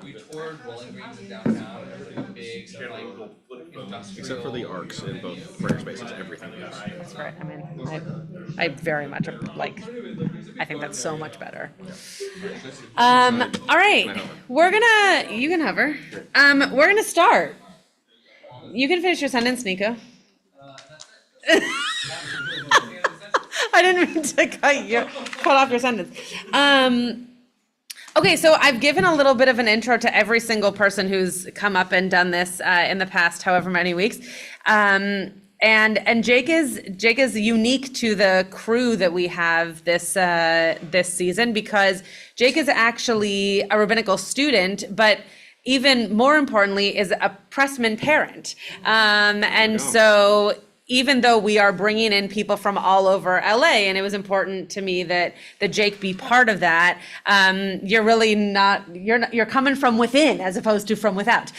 S11: we toured Bowling Greens in downtown, and everything big, so like industrial.
S10: Except for the arcs in both prayer spaces, everything is.
S2: That's right. I mean, I very much like. I think that's so much better. All right, you can hover. We're gonna start. You can finish your sentence, Nico. I didn't mean to cut off your sentence. Okay, so I've given a little bit of an intro to every single person who's come up and done this in the past however many weeks. And Jake is unique to the crew that we have this season, because Jake is actually a rabbinical student, but even more importantly is a Pressman parent. And so even though we are bringing in people from all over LA, and it was important to me that Jake be part of that, you're really you're coming from within as opposed to from without,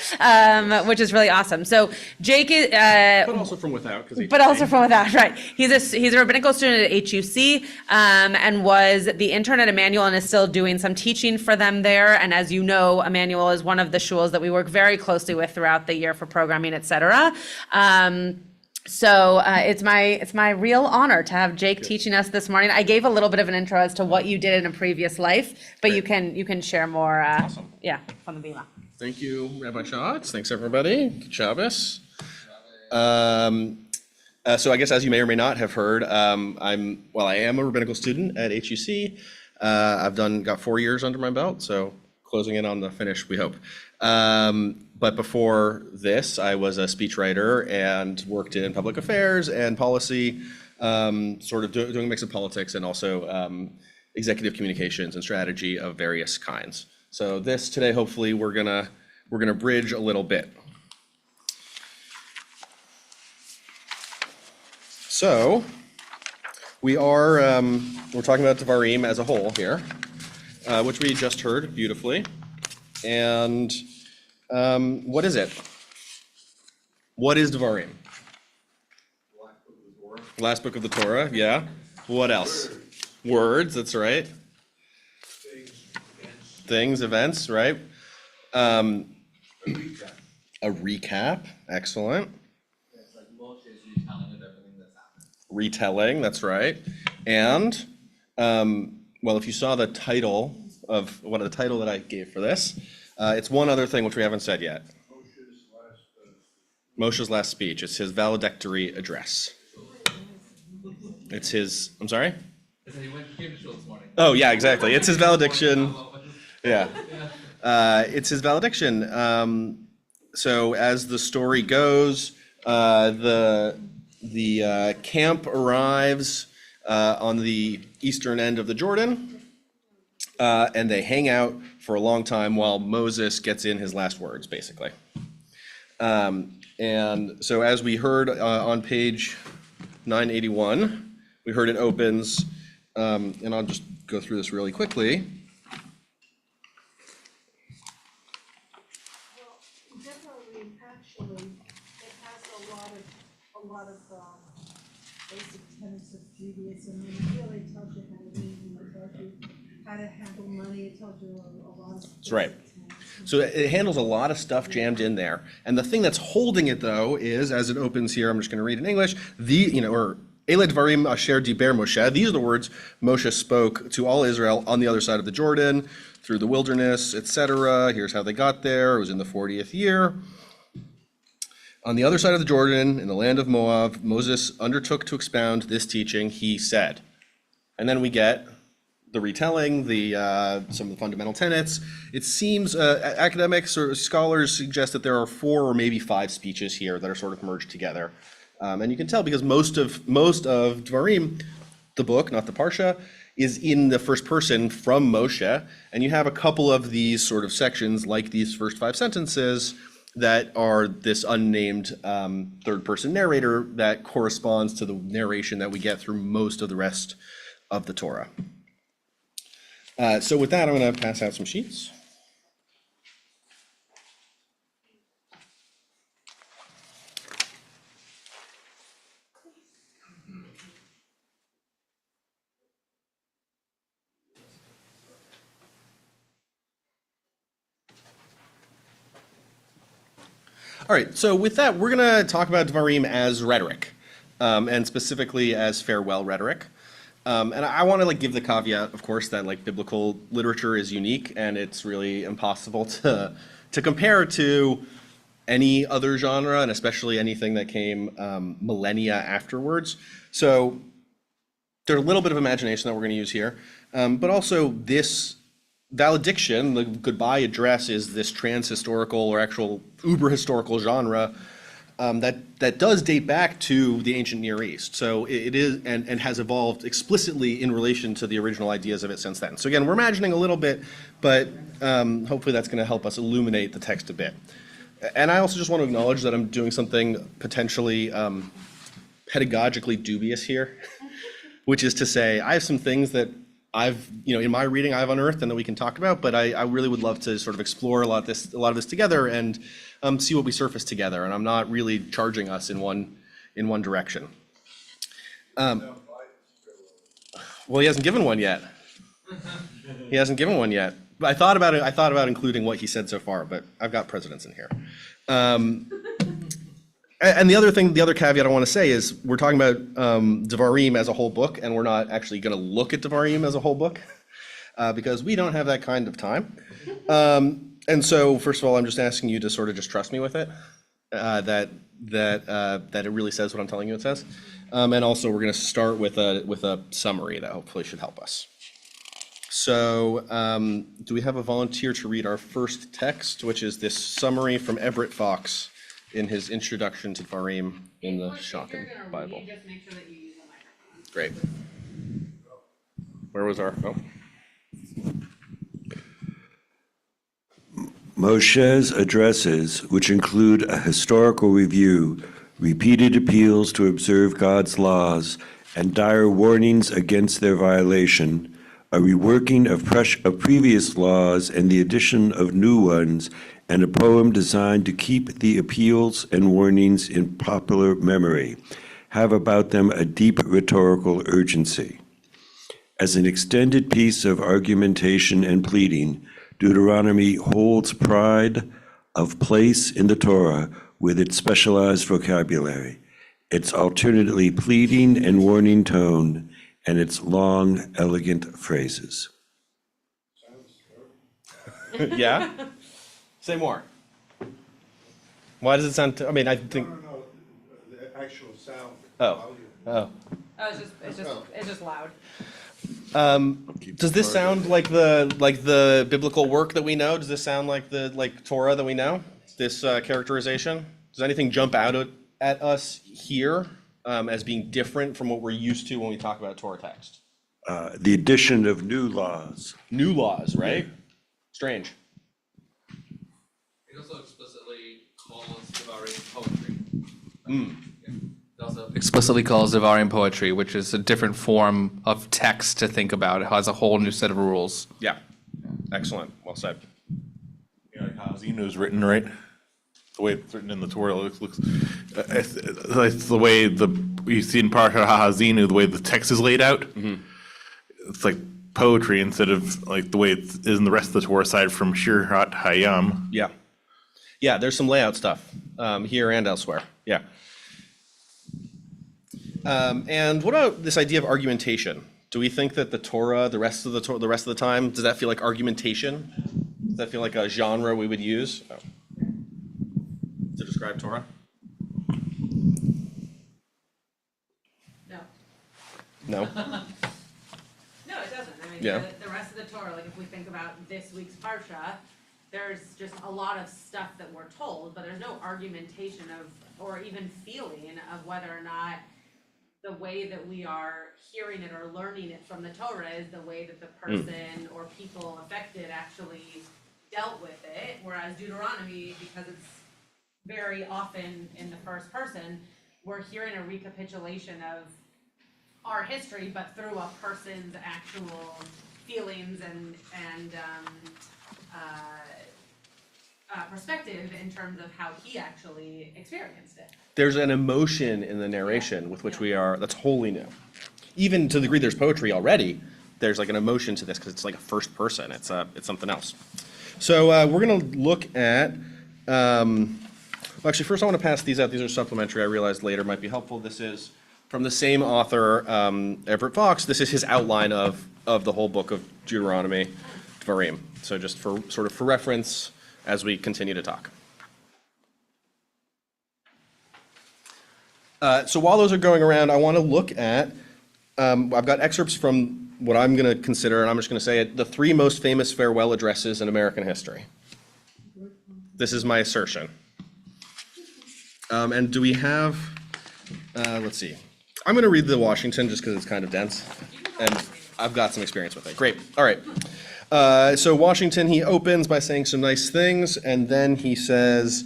S2: which is really awesome. So Jake is,
S10: But also from without, because
S2: but also from without, right? He's a rabbinical student at HUC, and was the intern at Emmanuel and is still doing some teaching for them there. And as you know, Emmanuel is one of the shuls that we work very closely with throughout the year for programming, et cetera. So it's my real honor to have Jake teaching us this morning. I gave a little bit of an intro as to what you did in a previous life, but you can share more.
S10: Awesome.
S2: Yeah, from the Bima.
S10: Thank you, Rabbi Schatz. Thanks, everybody. Good Shabbos. So I guess as you may or may not have heard, I am a rabbinical student at HUC. I've got 4 years under my belt, so closing in on the finish, we hope. But before this, I was a speechwriter and worked in public affairs and policy, sort of doing a mix of politics and also executive communications and strategy of various kinds. So this today, hopefully, we're gonna bridge a little bit. So we're talking about Devarim as a whole here, which we just heard beautifully. And what is it? What is Devarim? Last book of the Torah, yeah. What else? Words, that's right. Things, events, right? A recap, excellent.
S11: It's like Moshe's retelling of everything that's happened.
S10: Retelling, that's right. And, well, if you saw the title that I gave for this, it's one other thing which we haven't said yet. Moshe's last speech. It's his valedictory address. It's his, I'm sorry?
S11: I said he came to shul this morning.
S10: Oh, yeah, exactly. It's his valediction. Yeah. It's his valediction. So as the story goes, the camp arrives on the eastern end of the Jordan, and they hang out for a long time while Moses gets in his last words, basically. And so as we heard on page 981, we heard it opens, and I'll just go through this really quickly.
S3: Well, definitely, actually, it has a lot of basic tenets of Judaism, and it really tells you how to read, and it tells you how to handle money, it tells you a lot of.
S10: That's right.
S3: basic tenets.
S10: So it handles a lot of stuff jammed in there. And the thing that's holding it, though, is, as it opens here, I'm just going to read in English, Ele Dvarim Asher Diber Moshe. These are the words Moshe spoke to all Israel on the other side of the Jordan, through the wilderness, etc. Here's how they got there. It was in the 40th year. On the other side of the Jordan, in the land of Moab, Moses undertook to expound this teaching, he said. And then we get the retelling, some of the fundamental tenets. It seems academics or scholars suggest that there are 4 or maybe 5 speeches here that are sort of merged together. And you can tell because most of Dvarim, the book, not the Parsha, is in the first person from Moshe. And you have a couple of these sort of sections, like these first 5 sentences, that are this unnamed third person narrator that corresponds to the narration that we get through most of the rest of the Torah. So with that, I'm going to pass out some sheets. All right, so with that, we're going to talk about Dvarim as rhetoric, and specifically as farewell rhetoric. And I want to give the caveat, of course, that biblical literature is unique and it's really impossible to compare to any other genre, and especially anything that came millennia afterwards. So there's a little bit of imagination that we're going to use here, but also this valediction, the goodbye address, is this trans-historical or actual uber-historical genre that does date back to the ancient Near East. So it is and has evolved explicitly in relation to the original ideas of it since then. So again, we're imagining a little bit, but hopefully that's going to help us illuminate the text a bit. And I also just want to acknowledge that I'm doing something potentially pedagogically dubious here, which is to say, I have some things that I've, in my reading, I've unearthed and that we can talk about, but I really would love to sort of explore a lot of this together and see what we surface together. And I'm not really charging us in one direction. Well, he hasn't given one yet. He hasn't given one yet. But I thought about it. I thought about including what he said so far, but I've got precedents in here. And the other caveat I want to say is we're talking about Devarim as a whole book, and we're not actually going to look at Devarim as a whole book because we don't have that kind of time. And so, first of all, I'm just asking you to sort of just trust me with it, that it really says what I'm telling you it says. And also, we're going to start with a summary that hopefully should help us. So, do we have a volunteer to read our first text, which is this summary from Everett Fox in his introduction to Devarim in the Shocking Bible?
S2: Just make sure that you use the microphone.
S10: Great. Where was our? Oh.
S5: Moshe's addresses, which include a historical review, repeated appeals to observe God's laws, and dire warnings against their violation, a reworking of previous laws and the addition of new ones, and a poem designed to keep the appeals and warnings in popular memory, have about them a deep rhetorical urgency. As an extended piece of argumentation and pleading, Deuteronomy holds pride of place in the Torah with its specialized vocabulary, its alternately pleading and warning tone, and its long, elegant phrases.
S10: Yeah? Say more. Why does it sound? I mean, I think.
S4: No, the actual sound.
S10: Oh.
S2: Oh, it's just loud.
S10: Does this sound like the biblical work that we know? Does this sound like the Torah that we know? This characterization? Does anything jump out at us here as being different from what we're used to when we talk about Torah text?
S5: The addition of new laws.
S10: New laws, right? Strange.
S11: It also explicitly calls Devarim poetry. It also explicitly calls Devarim poetry, which is a different form of text to think about. It has a whole new set of rules.
S10: Yeah. Excellent. Well said.
S6: Yeah, like Haazinu is written, right? The way it's written in the Torah looks it's the way you see in Parshat Haazinu, the way the text is laid out. Mm-hmm. It's like poetry instead of like the way it is in the rest of the Torah, aside from Shirat Hayam.
S10: Yeah. Yeah, there's some layout stuff here and elsewhere. Yeah. And what about this idea of argumentation? Do we think that the Torah, the rest of the time, does that feel like argumentation? Does that feel like a genre we would use to describe Torah?
S2: No.
S10: No.
S2: No, it doesn't. I mean,
S10: Yeah.
S2: the rest of the Torah, like if we think about this week's Parsha, there's just a lot of stuff that we're told, but there's no argumentation of, or even feeling of whether or not the way that we are hearing it or learning it from the Torah is the way that the person or people affected actually dealt with it. Whereas Deuteronomy, because it's very often in the first person, we're hearing a recapitulation of our history, but through a person's actual feelings and perspective in terms of how he actually experienced it.
S10: There's an emotion in the narration with which that's wholly new. Even to the degree there's poetry already, there's like an emotion to this because it's like a first person. It's something else. So we're gonna look at. Well, actually, first I want to pass these out. These are supplementary. I realized later might be helpful. This is from the same author, Everett Fox. This is his outline of the whole book of Deuteronomy, Devarim. So just for reference as we continue to talk. So while those are going around, I want to look at, I've got excerpts from what I'm going to consider, and I'm just going to say it, the 3 most famous farewell addresses in American history. This is my assertion. And do we have, let's see. I'm going to read the Washington just because it's kind of dense, and I've got some experience with it. Great. All right. So Washington, he opens by saying some nice things, and then he says,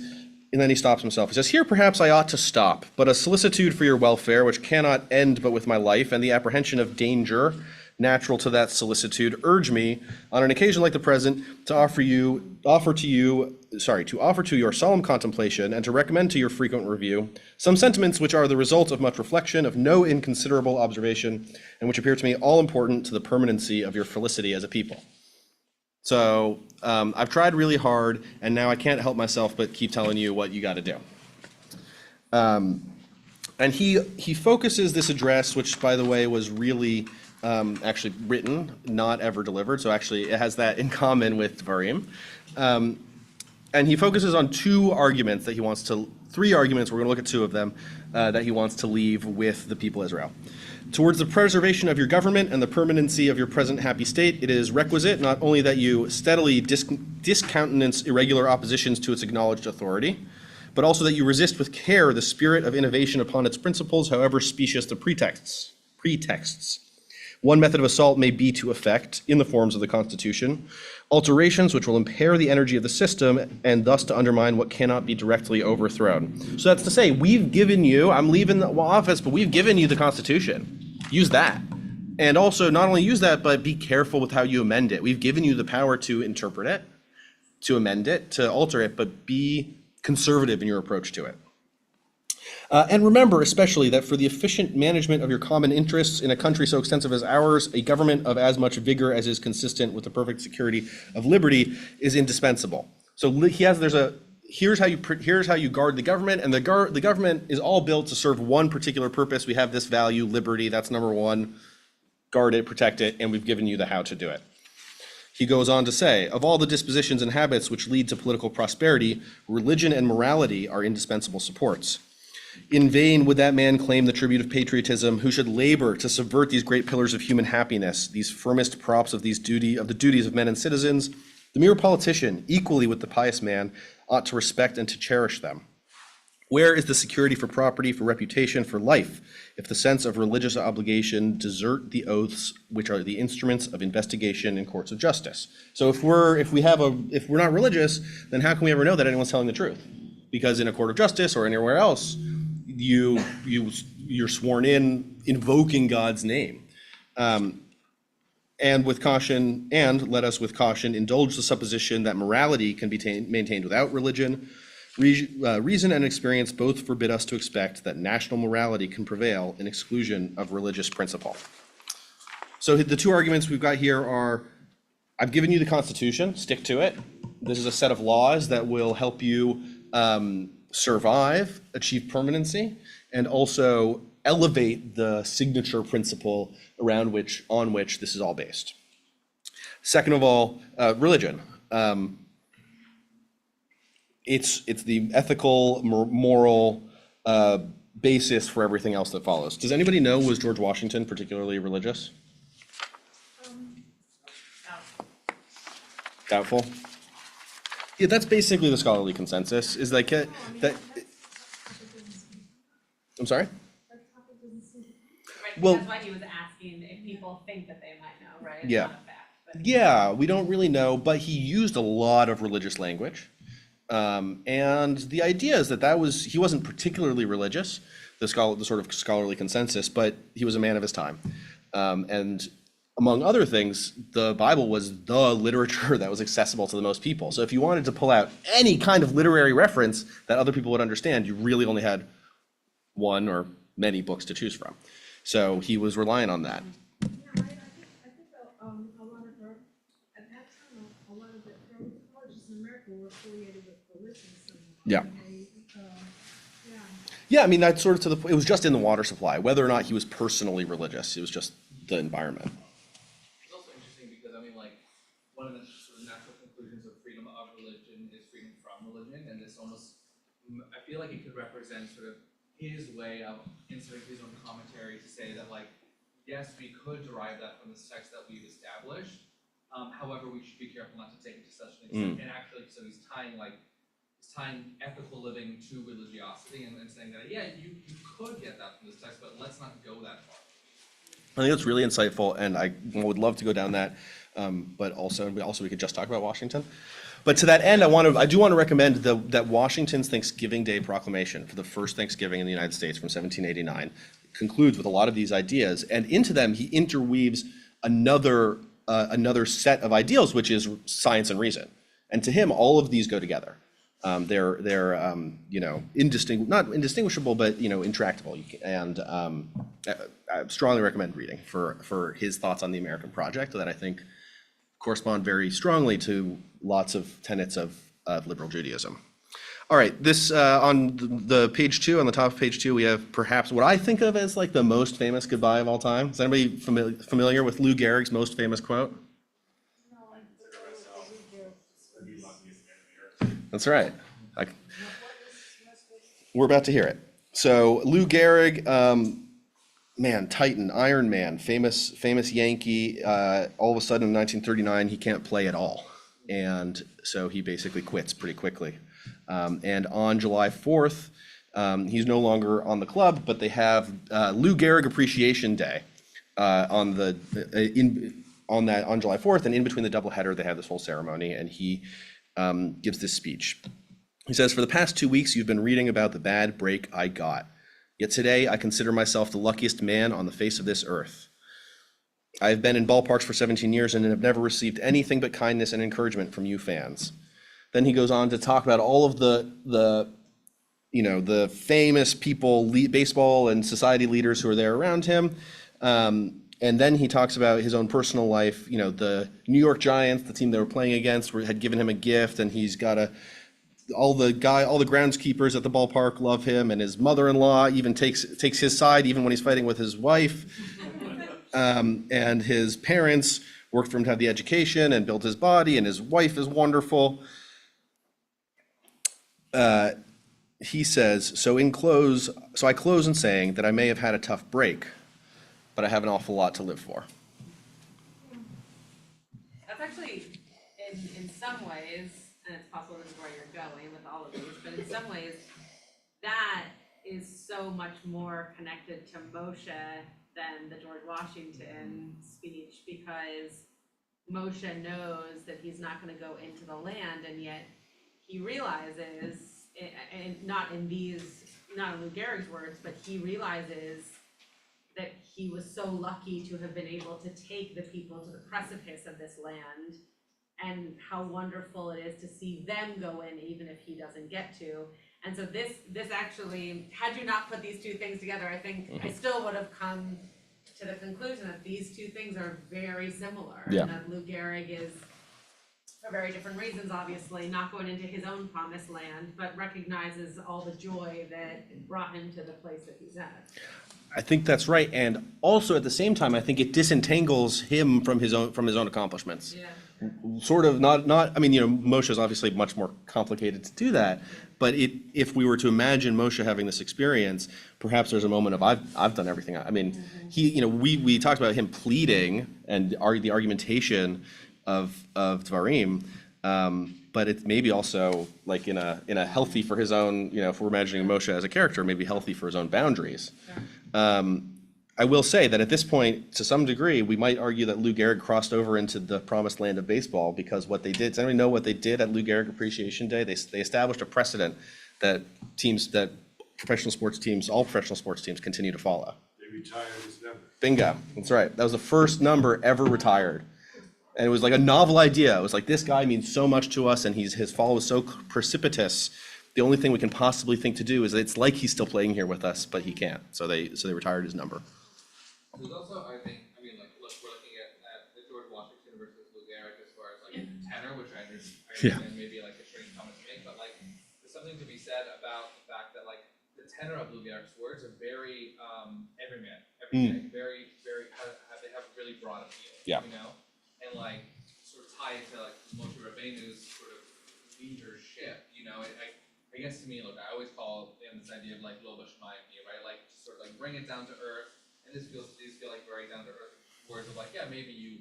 S10: And then he stops himself. He says, "Here perhaps I ought to stop, but a solicitude for your welfare, which cannot end but with my life, and the apprehension of danger natural to that solicitude, urge me, on an occasion like the present, to offer to your solemn contemplation, and to recommend to your frequent review some sentiments which are the result of much reflection, of no inconsiderable observation, and which appear to me all important to the permanency of your felicity as a people." So I've tried really hard, and now I can't help myself but keep telling you what you got to do. And he focuses this address, which, by the way, was really actually written, not ever delivered. So actually, it has that in common with Dvarim. And he focuses on three arguments, we're going to look at two of them, that he wants to leave with the people of Israel. Towards the preservation of your government and the permanency of your present happy state, it is requisite not only that you steadily discountenance irregular oppositions to its acknowledged authority, but also that you resist with care the spirit of innovation upon its principles, however specious the pretexts. One method of assault may be to effect, in the forms of the Constitution, alterations which will impair the energy of the system and thus to undermine what cannot be directly overthrown. So that's to say, we've given you, I'm leaving the office, but we've given you the Constitution. Use that. And also, not only use that, but be careful with how you amend it. We've given you the power to interpret it, to amend it, to alter it, but be conservative in your approach to it. And remember, especially, that for the efficient management of your common interests in a country so extensive as ours, a government of as much vigor as is consistent with the perfect security of liberty is indispensable. So here's how you guard the government, and the government is all built to serve one particular purpose. We have this value, liberty, that's number one. Guard it, protect it, and we've given you the how to do it. He goes on to say, of all the dispositions and habits which lead to political prosperity, religion and morality are indispensable supports. In vain would that man claim the tribute of patriotism who should labor to subvert these great pillars of human happiness, these firmest props of the duties of men and citizens. The mere politician, equally with the pious man, ought to respect and to cherish them. Where is the security for property, for reputation, for life, if the sense of religious obligation desert the oaths which are the instruments of investigation in courts of justice? So if we're not religious, then how can we ever know that anyone's telling the truth? Because in a court of justice or anywhere else, you're sworn in invoking God's name. And with caution, and let us with caution indulge the supposition that morality can be maintained without religion. Reason and experience both forbid us to expect that national morality can prevail in exclusion of religious principle. So the two arguments we've got here are, I've given you the Constitution, stick to it. This is a set of laws that will help you survive, achieve permanency, and also elevate the signature principle on which this is all based. Second of all, religion. It's the ethical, moral basis for everything else that follows. Does anybody know, was George Washington particularly religious? Doubtful? Yeah, that's basically the scholarly consensus, is like that. I'm sorry?
S2: Right,
S10: Well-
S2: that's why he was asking if people think that they might know, right? It's
S10: Yeah.
S2: not a fact, but-
S10: Yeah, we don't really know, but he used a lot of religious language. And the idea is that he wasn't particularly religious, the sort of scholarly consensus, but he was a man of his time. And among other things, the Bible was the literature that was accessible to the most people. So if you wanted to pull out any kind of literary reference that other people would understand, you really only had one or many books to choose from. So he was relying on that.
S1: Yeah, I think a lot of our, at that time, a lot of the early colleges in America were affiliated with religion, so.
S10: Yeah.
S1: Yeah.
S10: Yeah, I mean, that's sort of it was just in the water supply. Whether or not he was personally religious, it was just the environment.
S11: It's also interesting because, I mean, like, one of the sort of natural conclusions of freedom of religion is freedom from religion, and this almost, I feel like it could represent sort of his way of inserting his own commentary to say that, like, yes, we could derive that from this text that we've established, however, we should be careful not to take it to such an extent, and actually, so he's tying ethical living to religiosity and saying that, yeah, you could get that from this text, but let's not go that far.
S10: I think that's really insightful, and I would love to go down that, but also we could just talk about Washington. But to that end, I do want to recommend that Washington's Thanksgiving Day proclamation for the first Thanksgiving in the United States from 1789 concludes with a lot of these ideas, and into them he interweaves another set of ideals, which is science and reason. And to him, all of these go together. They're not indistinguishable, but intractable. I strongly recommend reading for his thoughts on the American project that I think correspond very strongly to lots of tenets of liberal Judaism. All right, this on the page 2, on the top of page 2, we have perhaps what I think of as like the most famous goodbye of all time. Is anybody familiar with Lou Gehrig's most famous quote? That's right. We're about to hear it. So Lou Gehrig, Titan, Iron Man, famous Yankee. All of a sudden in 1939, he can't play at all. And so he basically quits pretty quickly. And on July 4th, he's no longer on the club, but they have Lou Gehrig Appreciation Day on July 4th, and in between the doubleheader, they have this whole ceremony, and he gives this speech. He says, "For the past 2 weeks, you've been reading about the bad break I got. Yet today, I consider myself the luckiest man on the face of this earth. I have been in ballparks for 17 years and have never received anything but kindness and encouragement from you fans." Then he goes on to talk about all of the famous people, baseball and society leaders who are there around him. And then he talks about his own personal life. The New York Giants, the team they were playing against, had given him a gift, and he's got all the groundskeepers at the ballpark love him, and his mother-in-law even takes his side even when he's fighting with his wife. And his parents worked for him to have the education and built his body, and his wife is wonderful. He says, so I close in saying that I may have had a tough break, but I have an awful lot to live for.
S2: That's actually, in some ways, and it's possible this is where you're going with all of these, but in some ways, that is so much more connected to Moshe than the George Washington speech, because Moshe knows that he's not gonna go into the land, and yet he realizes, and not in Lou Gehrig's words, but he realizes that he was so lucky to have been able to take the people to the precipice of this land, and how wonderful it is to see them go in even if he doesn't get to. And so this actually, had you not put these two things together, I think I still would have come to the conclusion that these two things are very similar.
S10: Yeah.
S2: And that Lou Gehrig is, for very different reasons, obviously, not going into his own promised land, but recognizes all the joy that brought him to the place that he's at.
S10: I think that's right, and also at the same time, I think it disentangles him from his own accomplishments.
S2: Yeah.
S10: Sort of not. I mean, Moshe is obviously much more complicated to do that. But if we were to imagine Moshe having this experience, perhaps there's a moment of I've done everything. I mean, we talked about him pleading and the argumentation of Dvarim. But it's maybe also like in a healthy for his own, if we're imagining Moshe as a character, maybe healthy for his own boundaries. I will say that at this point, to some degree, we might argue that Lou Gehrig crossed over into the promised land of baseball, because what they did, does anybody know what they did at Lou Gehrig Appreciation Day? They established a precedent that all professional sports teams continue to follow.
S5: They retired his number.
S10: Bingo, that's right. That was the first number ever retired. And it was like a novel idea. It was like, this guy means so much to us, and his fall was so precipitous. The only thing we can possibly think to do is it's like he's still playing here with us, but he can't. So they retired his number.
S11: There's also, we're looking at the George Washington versus Lou Gehrig as far as tenor, which I understand maybe a strange comment to make, but there's something to be said about the fact that the tenor of Lou Gehrig's words are very everyday, very, very, they have really broad appeal.
S10: Yeah.
S11: And sort of tie it to Moshe Rabbeinu's sort of leadership. I guess to me, I always call this idea of Lo B'Shmayim, right? Sort of bring it down to earth. And these feel like very down to earth words of maybe you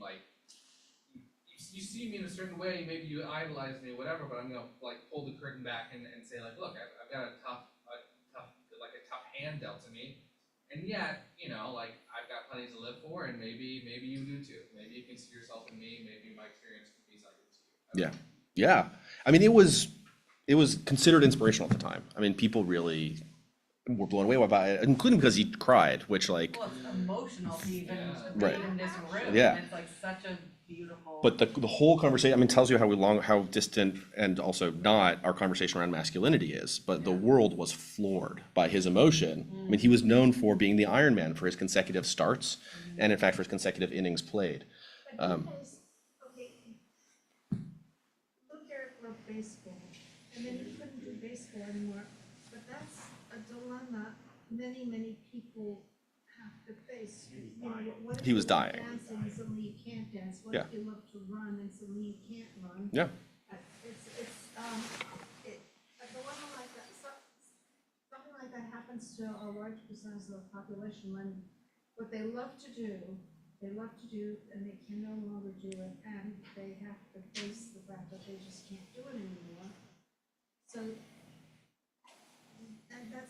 S11: see me in a certain way, maybe you idolize me, whatever, but I'm gonna pull the curtain back and say look, I've got a tough hand dealt to me, and yet I've got plenty to live for, and maybe you do too. Maybe you can see yourself in me. Maybe my experience can be something to you.
S10: Yeah. I mean, it was considered inspirational at the time. I mean, people really were blown away by it, including because he cried, which like,
S2: Well, it's emotional to even
S10: Right.
S2: be in this room.
S10: Yeah.
S2: It's like such a beautiful.
S10: but the whole conversation, I mean, tells you how distant and also not our conversation around masculinity is. But the world was floored by his emotion. I mean, he was known for being the Iron Man for his consecutive starts, and in fact for his consecutive innings played.
S3: But you guys, okay, Lou Gehrig loved baseball, and then he couldn't do baseball anymore, but that's a dilemma many people have to face. You know, what if
S10: He was
S3: you love
S10: dying.
S3: dancing and suddenly you can't dance? What
S10: Yeah.
S3: if you love to run and suddenly you can't run?
S10: Yeah.
S3: A dilemma like that, something like that happens to a large percentage of the population when what they love to do, and they can no longer do it, and they have to face the fact that they just can't do it anymore. So, and that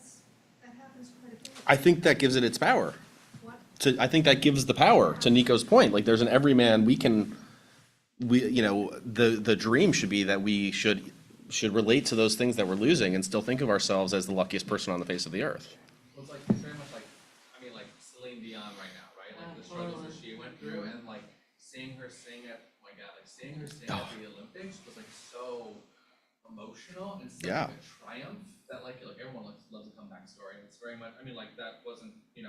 S3: happens quite a bit.
S10: I think that gives it its power.
S3: What?
S10: I think that gives the power to Nico's point. Like, there's an everyman, the dream should be that we should relate to those things that we're losing and still think of ourselves as the luckiest person on the face of the earth.
S11: Well, it's like, it's very much like, I mean, like Celine Dion right now, right? Like the struggles that she went through, and like seeing her sing at, oh my God, like seeing her sing at the Olympics was like so emotional and such
S10: Yeah.
S11: like a triumph that like everyone loves a comeback story. And it's very much, I mean, like that wasn't, the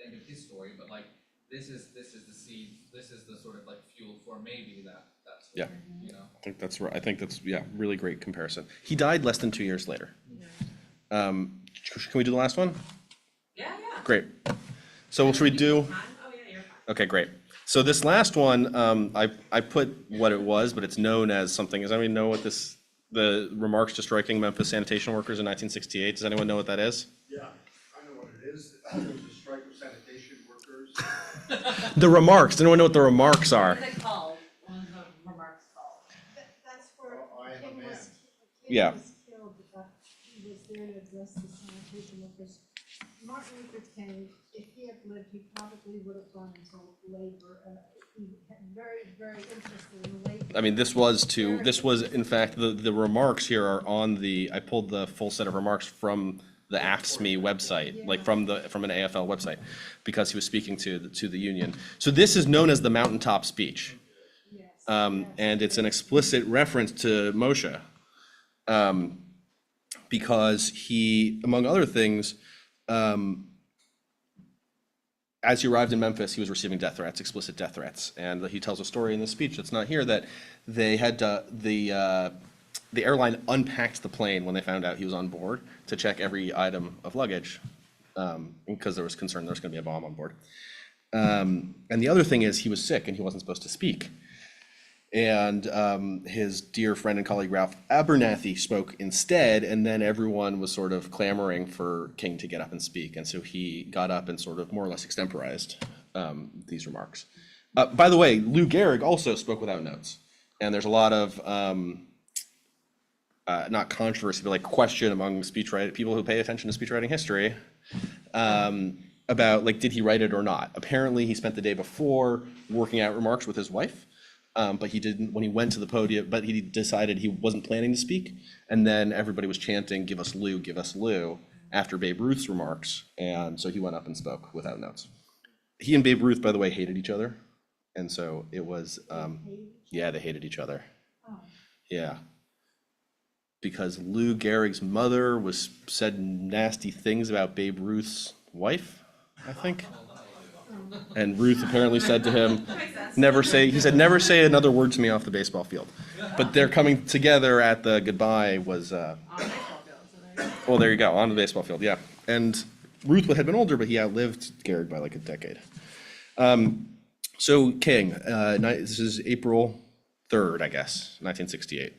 S11: end of his story, but like this is the seed, this is the sort of like fuel for maybe that
S10: Yeah.
S11: story,
S10: I think that's right. I think that's, really great comparison. He died less than 2 years later. Can we do the last one?
S2: Yeah.
S10: Great. So should we do?
S2: Time? Oh, yeah, you're fine.
S10: Okay, great. So this last one, I put what it was, but it's known as something. Does anyone know what the remarks to striking Memphis sanitation workers in 1968? Does anyone know what that is?
S5: Yeah, I know what it is. It was a strike of sanitation workers.
S10: The remarks. Does anyone know what the remarks are?
S2: What is it called? What is the remarks called?
S3: That's where
S5: Oh, I am a
S3: King
S5: man.
S3: was
S10: Yeah.
S3: killed, he was there to address the sanitation workers. Martin Luther King, if he had lived, he probably would have gone into labor, he had very interested in labor.
S10: I mean, this was, in fact, the remarks here are on I pulled the full set of remarks from the AFSCME website, like from an AFL website, because he was speaking to the union. So this is known as the mountaintop speech. And it's an explicit reference to Moshe. Because he, among other things, as he arrived in Memphis, he was receiving death threats, explicit death threats. And he tells a story in the speech that's not here that they had the airline unpacked the plane when they found out he was on board to check every item of luggage, because there was concern there was going to be a bomb on board. And the other thing is he was sick and he wasn't supposed to speak. And his dear friend and colleague Ralph Abernathy spoke instead, and then everyone was sort of clamoring for King to get up and speak. And so he got up and sort of more or less extemporized these remarks. By the way, Lou Gehrig also spoke without notes. And there's a lot of, not controversy, but like question among people who pay attention to speech writing history about like, did he write it or not? Apparently he spent the day before working out remarks with his wife. But he didn't, when he went to the podium, but he decided he wasn't planning to speak. And then everybody was chanting, give us Lou, after Babe Ruth's remarks. And so he went up and spoke without notes. He and Babe Ruth, by the way, hated each other. And so it was, they hated each other. Yeah. Because Lou Gehrig's mother said nasty things about Babe Ruth's wife, I think. And Ruth apparently said to him, never say another word to me off the baseball field. But their coming together at the goodbye was,
S2: On the baseball field, so there you go.
S10: well, there you go, on the baseball field, yeah. And Ruth had been older, but he outlived Gehrig by like a decade. So King, this is April 3rd, I guess, 1968.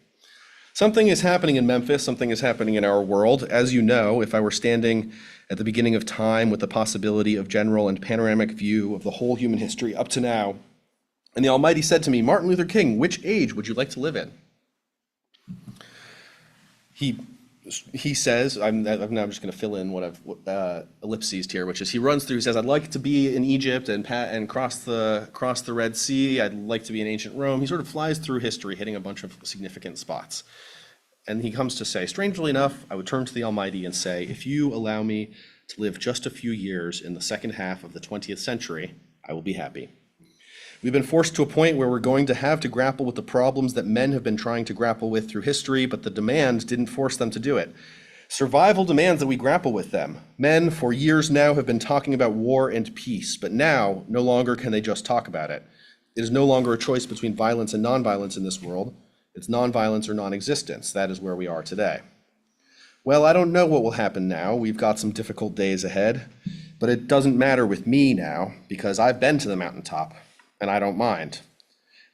S10: Something is happening in Memphis, something is happening in our world. As you know, if I were standing at the beginning of time with the possibility of general and panoramic view of the whole human history up to now, and the Almighty said to me, Martin Luther King, which age would you like to live in? He says, I'm now just going to fill in what I've ellipses here, which is he runs through, he says, I'd like to be in Egypt and cross the Red Sea. I'd like to be in ancient Rome. He sort of flies through history, hitting a bunch of significant spots. And he comes to say, strangely enough, I would turn to the Almighty and say, if you allow me to live just a few years in the second half of the 20th century, I will be happy. We've been forced to a point where we're going to have to grapple with the problems that men have been trying to grapple with through history, but the demand didn't force them to do it. Survival demands that we grapple with them. Men for years now have been talking about war and peace, but now no longer can they just talk about it. It is no longer a choice between violence and nonviolence in this world. It's nonviolence or non-existence. That is where we are today. Well, I don't know what will happen now. We've got some difficult days ahead, but it doesn't matter with me now because I've been to the mountaintop and I don't mind.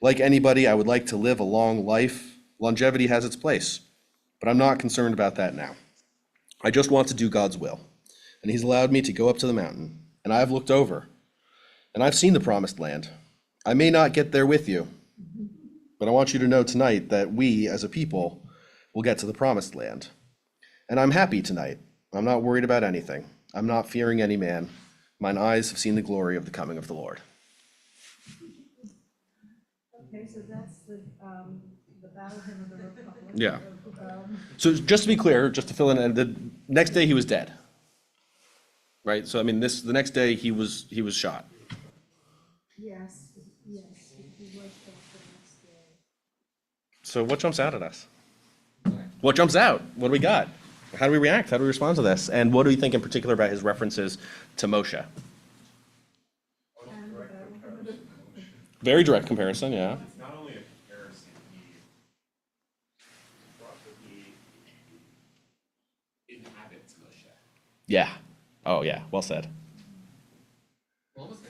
S10: Like anybody, I would like to live a long life. Longevity has its place, but I'm not concerned about that now. I just want to do God's will, and He's allowed me to go up to the mountain, and I've looked over, and I've seen the promised land. I may not get there with you, but I want you to know tonight that we, as a people, will get to the promised land. And I'm happy tonight. I'm not worried about anything. I'm not fearing any man. Mine eyes have seen the glory of the coming of the Lord.
S1: Okay, so that's the Battle Hymn of the Republic.
S10: Yeah. So just to be clear, just to fill in, the next day he was dead. Right? So I mean, the next day he was shot.
S1: Yes, he was shot the next day.
S10: So what jumps out at us? What jumps out? What do we got? How do we react? How do we respond to this? And what do we think in particular about his references to Moshe? Very direct comparison, yeah.
S5: It's not only a comparison, he inhabits Moshe.
S10: Yeah. Oh, yeah. Well said.
S11: Well, it's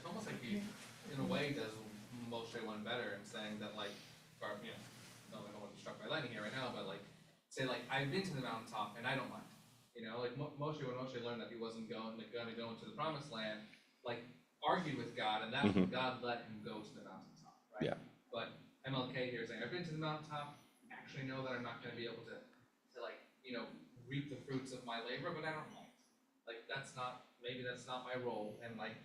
S11: almost like he, in a way, does Moshe one better in saying that, like, or, you know, I don't want to be struck by lightning here right now, but like, say like, I've been to the mountaintop and I don't mind. You know, like Moshe, when Moshe learned that he wasn't going to go into the promised land, like, argued with God, and that's when God let him go to the mountaintop, right?
S10: Yeah.
S11: But MLK here is saying, I've been to the mountaintop, actually know that I'm not gonna be able to like, you know, reap the fruits of my labor, but I don't mind. Like, maybe that's not my role, and like,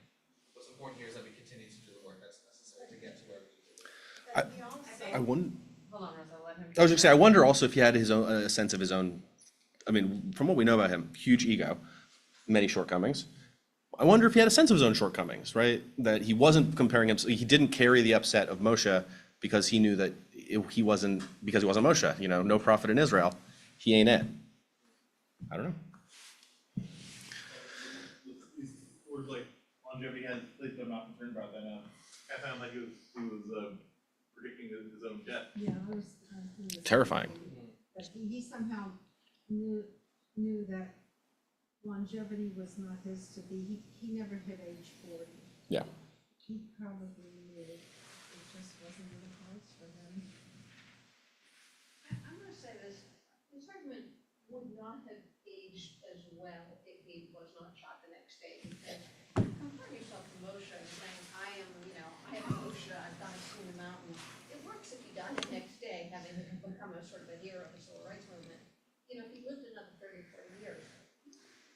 S11: what's important here is that we continue to do the work that's necessary to get to where we need to be.
S10: I wouldn't.
S2: Hold on, Rosa, let him.
S10: I was gonna say, I wonder also if he had his own a sense of his own. I mean, from what we know about him, huge ego, many shortcomings. I wonder if he had a sense of his own shortcomings, right? That he wasn't comparing himself. He didn't carry the upset of Moshe because he knew that he wasn't Moshe. You know, no prophet in Israel. He ain't it. I don't know.
S6: These words like longevity had, like, I'm not concerned about that now. I found like he was predicting his own death.
S1: Yeah, I was.
S10: Terrifying.
S1: That he somehow knew that longevity was not his to be. He never hit age 40.
S10: Yeah.
S1: He probably knew it just wasn't in the cards for him.
S12: I'm gonna say this, his argument would not have aged as well if he was not shot the next day. Because comparing yourself to Moshe and saying, I am Moshe, I've gone to see the mountain. It works if he died the next day, having become a sort of a hero of the civil rights movement. You know, if he lived another 30 or 40 years,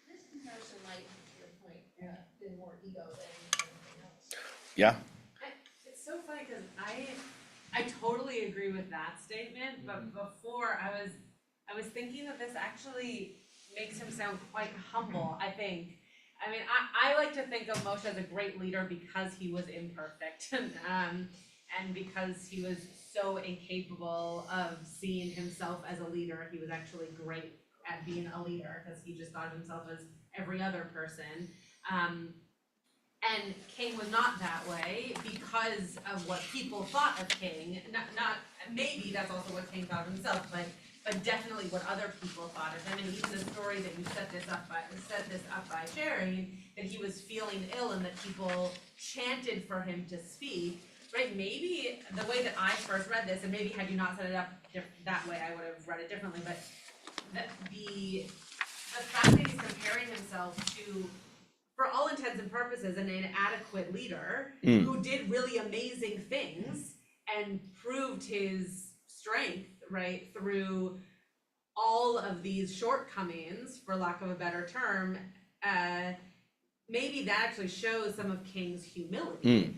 S12: this comparison might, to your point, been more ego than anything else.
S10: Yeah.
S2: It's so funny because I totally agree with that statement, but before I was thinking that this actually makes him sound quite humble, I think. I mean, I like to think of Moshe as a great leader because he was imperfect, and because he was so incapable of seeing himself as a leader. He was actually great at being a leader because he just thought of himself as every other person. And King was not that way because of what people thought of King. Not maybe that's also what King thought of himself, but definitely what other people thought of him. And even the story that you set this up by sharing, that he was feeling ill and that people chanted for him to speak. Right? Maybe the way that I first read this, and maybe had you not set it up that way, I would have read it differently. But the fact that he's comparing himself to, for all intents and purposes, an inadequate leader who did really amazing things and proved his strength, right, through all of these shortcomings, for lack of a better term, maybe that actually shows some of King's humility,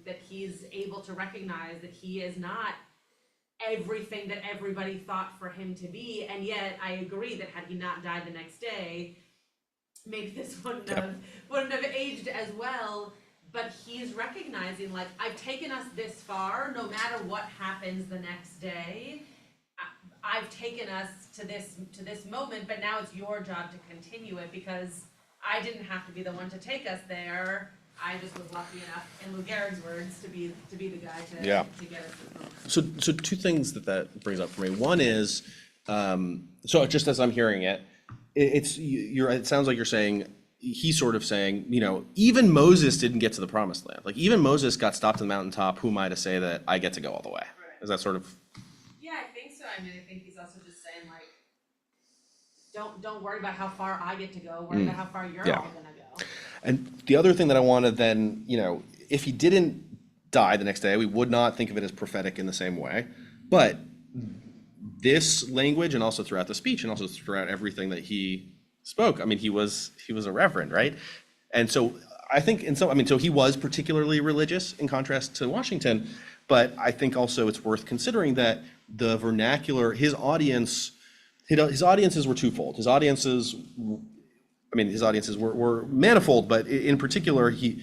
S2: that he's able to recognize that he is not everything that everybody thought for him to be, and yet I agree that had he not died the next day, maybe this wouldn't have aged as well. But he's recognizing, like, I've taken us this far, no matter what happens the next day. I've taken us to this moment, but now it's your job to continue it, because I didn't have to be the one to take us there. I just was lucky enough, in Lou Gehrig's words, to be the guy to get us to the moment.
S10: So two things that brings up for me. One is, so just as I'm hearing it, it sounds like you're saying, he's sort of saying, you know, even Moses didn't get to the promised land. Like, even Moses got stopped on the mountaintop. Who am I to say that I get to go all the way?
S2: Right.
S10: Is that sort of?
S2: Yeah, I think so. I mean, I think he's also just saying, like, don't worry about how far I get to go. Worry about how far you're all gonna go.
S10: And the other thing that I want to then, you know, if he didn't die the next day, we would not think of it as prophetic in the same way. But this language, and also throughout the speech, and also throughout everything that he spoke, I mean, he was a reverend, right? And so I think, so he was particularly religious in contrast to Washington, but I think also it's worth considering that the vernacular, his audiences were twofold. His audiences were manifold, but in particular, he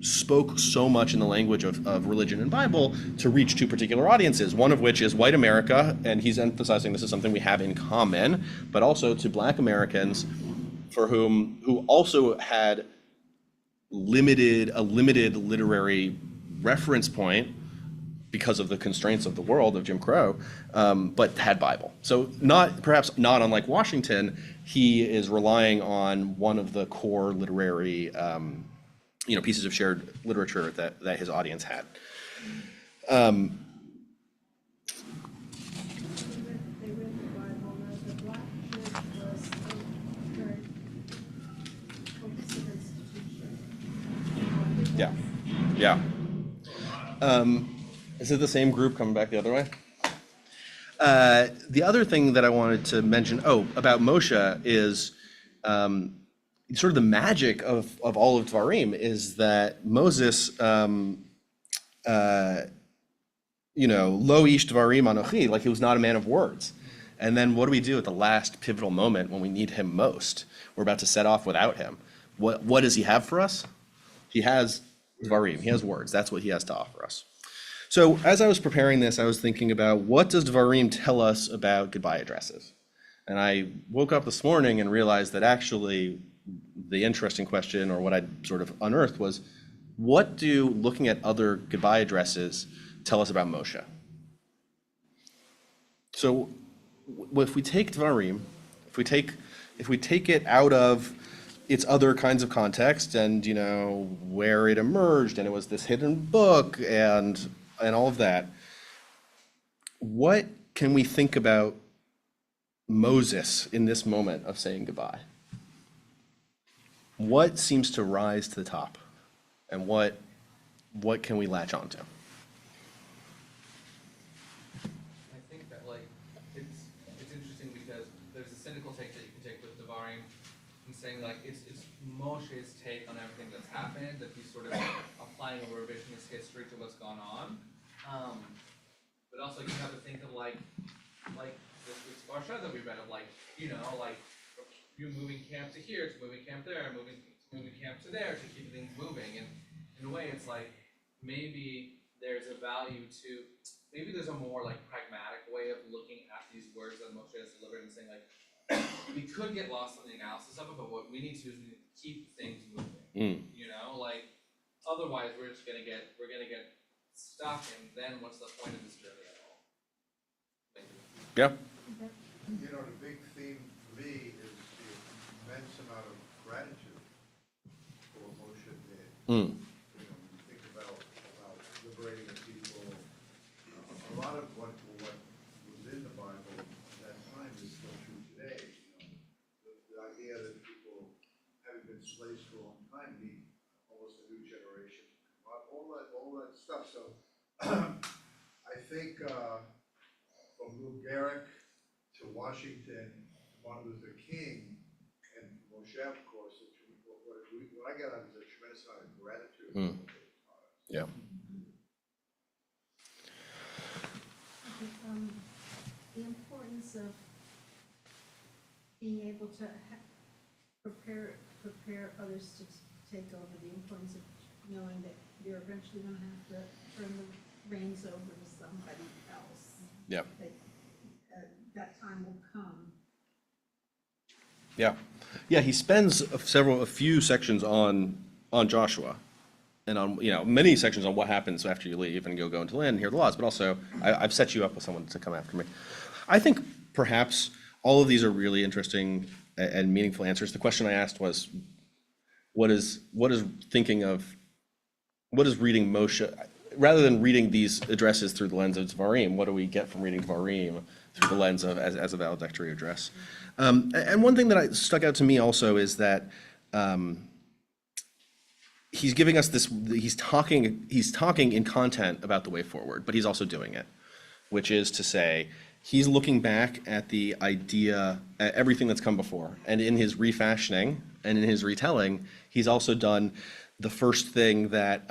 S10: spoke so much in the language of religion and Bible to reach two particular audiences, one of which is white America, and he's emphasizing this is something we have in common, but also to Black Americans who also had a limited literary reference point because of the constraints of the world of Jim Crow, but had Bible. So perhaps not unlike Washington, he is relying on one of the core literary pieces of shared literature that his audience had.
S3: They read the Bible, and the Black church was a very cohesive institution.
S10: Yeah. Is it the same group coming back the other way? The other thing that I wanted to mention, about Moshe is sort of the magic of all of Dvarim is that Moses, lo ish Dvarim anochi, like he was not a man of words. And then what do we do at the last pivotal moment when we need him most? We're about to set off without him. What does he have for us? He has Dvarim, he has words. That's what he has to offer us. So as I was preparing this, I was thinking about what does Dvarim tell us about goodbye addresses? And I woke up this morning and realized that actually the interesting question, or what I sort of unearthed, was what do looking at other goodbye addresses tell us about Moshe? So if we take Dvarim, if we take it out of its other kinds of context and, where it emerged, and it was this hidden book and all of that, what can we think about Moses in this moment of saying goodbye? What seems to rise to the top, and what can we latch onto?
S11: I think that it's interesting because there's a cynical take that you can take with Devarim and saying it's Moshe's take on everything that's happened, that he's sort of applying a revisionist history to what's gone on. But also you have to think of this parsha that we read of you moving camp to here, to moving camp there, moving camp to there, to keep things moving. And in a way, it's maybe there's a value to, maybe there's a more pragmatic way of looking at these words that Moshe has delivered and saying we could get lost in the analysis of it, but what we need to do is we need to keep things moving. Otherwise we're gonna get stuck, and then what's the point of this journey at all?
S10: Yeah.
S4: The big theme for me is the immense amount of gratitude for what Moshe did. When you think about liberating the people, a lot of what was in the Bible at that time is still true today. The idea that people, having been slaves for a long time, need almost a new generation to come up, all that stuff. So I think from Lou Gehrig to Washington, Martin Luther King, and Moshe, of course, what I got out is a tremendous amount of gratitude.
S10: Yeah.
S1: importance of being able to prepare others to take over, the importance of knowing that you're eventually gonna have to turn the reins over to somebody else.
S10: Yeah.
S1: That time will come.
S10: Yeah, yeah. He spends a few sections on Joshua, and on many sections on what happens after you leave and go into land and hear the laws. But also, I've set you up with someone to come after me. I think perhaps all of these are really interesting and meaningful answers. The question I asked was, what is reading Moshe, rather than reading these addresses through the lens of Dvarim, what do we get from reading Dvarim through the lens of as a valedictory address? And one thing that stuck out to me also is that he's giving us this. He's talking in content about the way forward, but he's also doing it, which is to say, he's looking back at the idea, at everything that's come before, and in his refashioning and in his retelling, he's also done the first thing that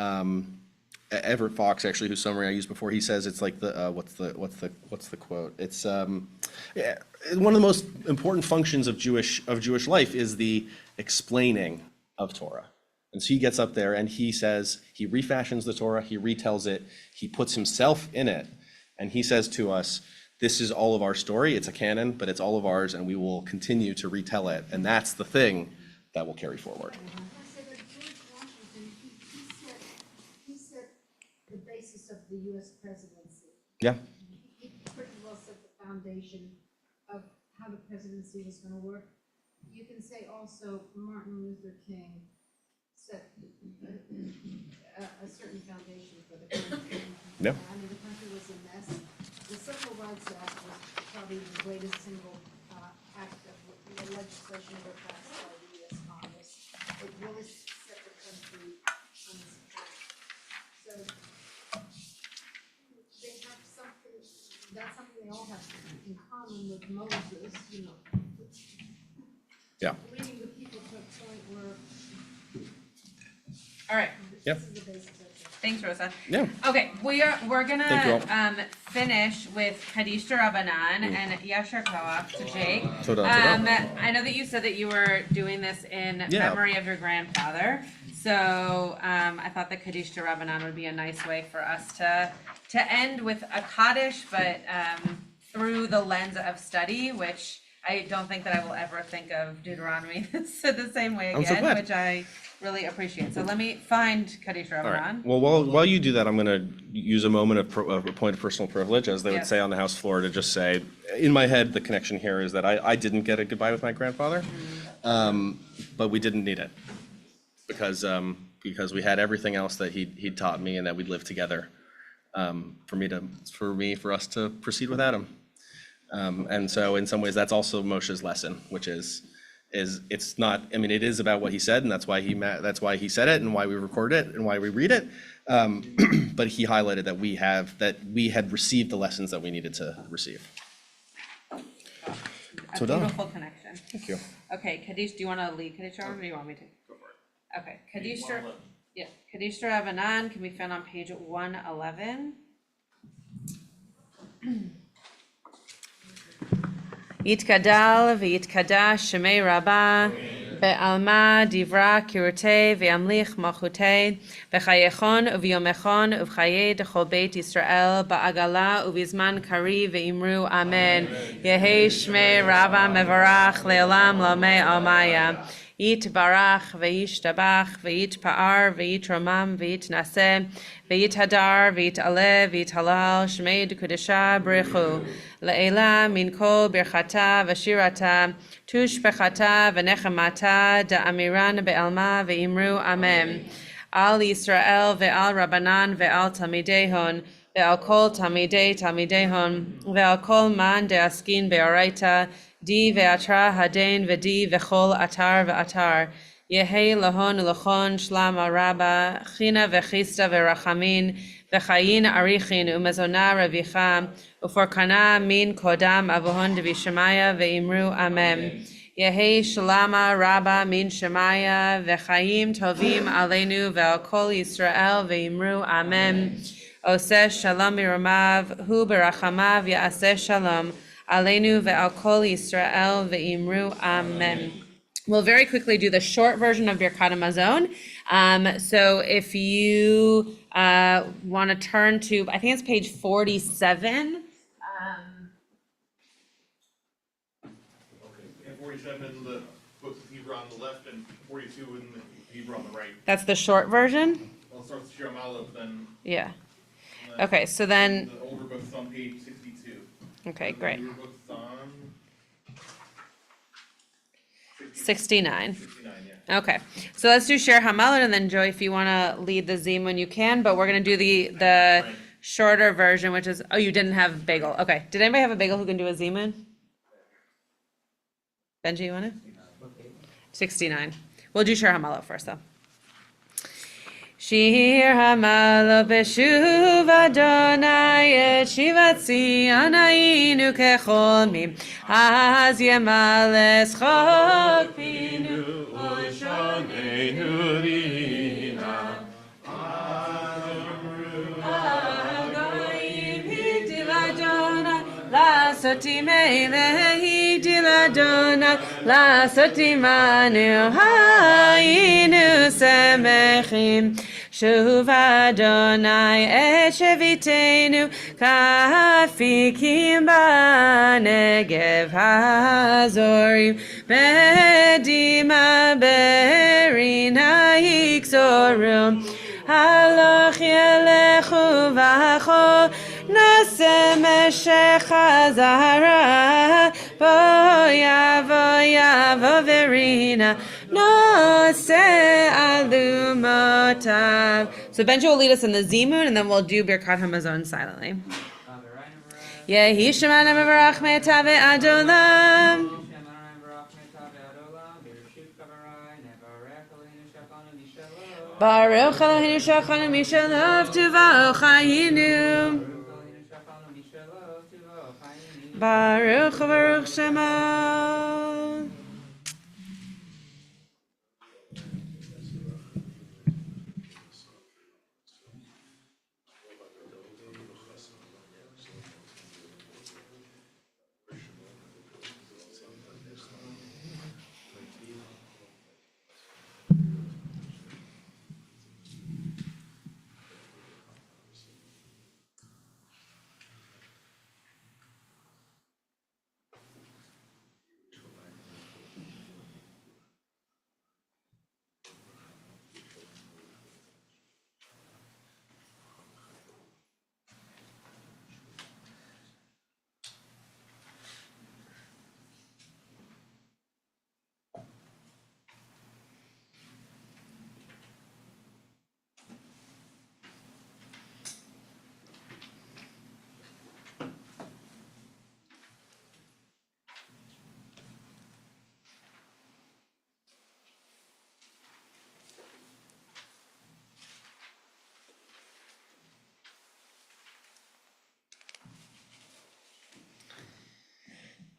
S10: Everett Fox, actually, whose summary I used before, he says it's like the what's the quote? It's one of the most important functions of Jewish life is the explaining of Torah. And so he gets up there and he says, he refashions the Torah, he retells it, he puts himself in it, and he says to us, this is all of our story, it's a canon, but it's all of ours, and we will continue to retell it, and that's the thing that will carry forward.
S1: He set the basis of the US presidency.
S10: Yeah.
S1: He pretty well set the foundation of how the presidency was gonna work. You can say also Martin Luther King set a certain foundation for the country.
S10: Yeah.
S1: I mean, the country was a mess. The Civil Rights Act was probably the greatest single act of legislation ever passed by the US Congress. It really set the country on its path. So they have something, that's something they all have in common with Moses,
S10: Yeah.
S1: leading the people to a point where
S2: All right,
S10: Yep.
S1: this is the basis of it.
S2: thanks, Rosa.
S10: Yeah.
S2: Okay, we're
S10: Thank you
S2: gonna
S10: all.
S2: finish with Kaddish to Rabbanan and Yasher Koach to Jake.
S10: Toda.
S2: I know that you said that you were doing this in
S10: Yeah.
S2: memory of your grandfather. So I thought that Kaddish to Rabbanan would be a nice way for us to end with a Kaddish, but through the lens of study, which I don't think that I will ever think of Deuteronomy the same way
S10: I'm so
S2: again,
S10: glad.
S2: which I really appreciate. So let me find Kaddish to
S10: All right.
S2: Rabbanan.
S10: Well, while you do that, I'm going to use a moment of a point of personal privilege, as they
S2: Yeah.
S10: would say on the House floor, to just say, in my head, the connection here is that I didn't get a goodbye with my grandfather, but we didn't need it because we had everything else that he'd taught me and that we'd lived together. For us to proceed with Adam. And so in some ways, that's also Moshe's lesson, which is it's not, I mean, it is about what he said, and that's why he said it, and why we record it, and why we read it. But he highlighted that we had received the lessons that we needed to receive.
S2: A
S10: Toda.
S2: beautiful connection.
S10: Thank you.
S2: Okay, Kaddish, do you want to lead Kaddish or do you want me to? Go for it. Okay, Kaddish to Rabbanan can be found on page 111. Yitkadal v'yitkadash shemei rabbah be'alma divra kirutei ve'amlich malchutei v'chayechon u'v'yomechon u'v'chayei d'chol beit Yisrael ba'agala u'v'zman kari ve'imru amen yehei shmei rabbah mevarach le'olam lamei almaya Yitbarach v'yishtabach v'yitpa'ar v'yitromam v'yitnaseh v'yithadar v'yit'aleh v'yithalal shmei d'kudesha b'rechu le'ela min kol birchata v'shirata tushbechata v'nechamata da'amiran be'alma v'imru amen al Yisrael ve'al Rabbanan ve'al Talmidehon ve'al kol Talmidehon ve'al kol man de'askin be'oraita Di ve'atra haden ve'di ve'chol atar ve'atar Yehei lahon ulachon shlama rabba china ve'chista ve'rachamin ve'chayin arichin u'mezona revicha u'forkana min kodam avohon de'vishemaya ve'imru amen Yehei shlama rabba min shemaya ve'chayim tovim aleinu ve'al kol Yisrael ve'imru amen Oseh shalom miramav hu berachamav ya'aseh shalom Aleinu ve'al kol Yisrael ve'imru amen. We'll very quickly do the short version of Birkat Hamazon. So if you want to turn to, I think it's page 47.
S6: And 47 in the books of Hebrew on the left and 42 in the Hebrew on the right.
S2: That's the short version?
S6: Well, it starts with Shir Aleph, then.
S2: Yeah.
S6: and then
S2: Okay, so then,
S6: The older book's on page 62.
S2: okay,
S6: The
S2: great.
S6: newer book's on
S2: 69.
S6: 69, yeah.
S2: Okay, so let's do Shir Hamalot, and then Joey, if you want to lead the Zimun, you can, but we're going to do the shorter version, which is, oh, you didn't have bagel. Okay, did anybody have a bagel who can do a Zimun? Benji, you want to? 69. We'll do Shir Hamalot first, though. Shir Hamalot b'shuv Adonai et shivat Tzion hayinu kecholmim az yemales chok pinu u'shoneinu rina Hagoyim higdil Adonai Lasoti mele higdil Adonai Lasoti manu hayinu semechim Shuv Adonai et shevitenu kafikim ba'negev hazorim bedima berin ha'ikzorum Haloch yelechu v'achol nasem eshech hazara bo yavo verina no se alumotav. So Benji will lead us in the Zimun, and then we'll do Birkat Hamazon silently. Yehi shemana mevarach me'tave adolam. Baruch Eloheinu shachanu mishalav tuva ochayinu. Baruch Baruch Shema.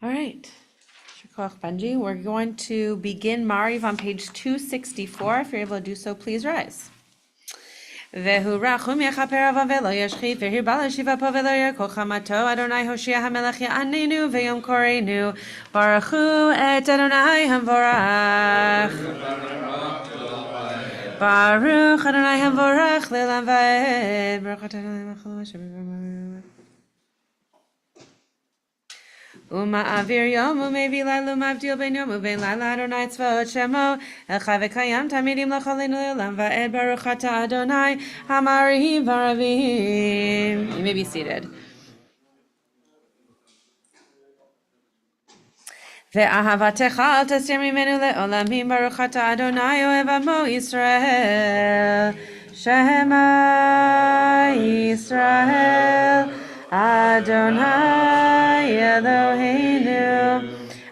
S2: All right. Shikoch Benji, we're going to begin Mariv on page 264. If you're able to do so, please rise. Vehu rachum yechaper avav velo yashchit vehu bala shiva po velo yerkol chamato Adonai Hoshea hamelech ya'anenu veyom korenu baruchu et Adonai hamvorach Baruch Adonai hamvorach le'olam va'ed Baruch Adonai machol Uma avir yom umevi lalu mavdil ben yom uben laila Adonai tzvaot shemo elcha v'kayam tamidim l'cholenu le'olam va'ed baruch ata Adonai hamarim v'aravim. You may be seated. Ve'ahavatecha al tasir mimenu le'olamim baruch ata Adonai ohev amo Yisrael Shema Yisrael Adonai Eloheinu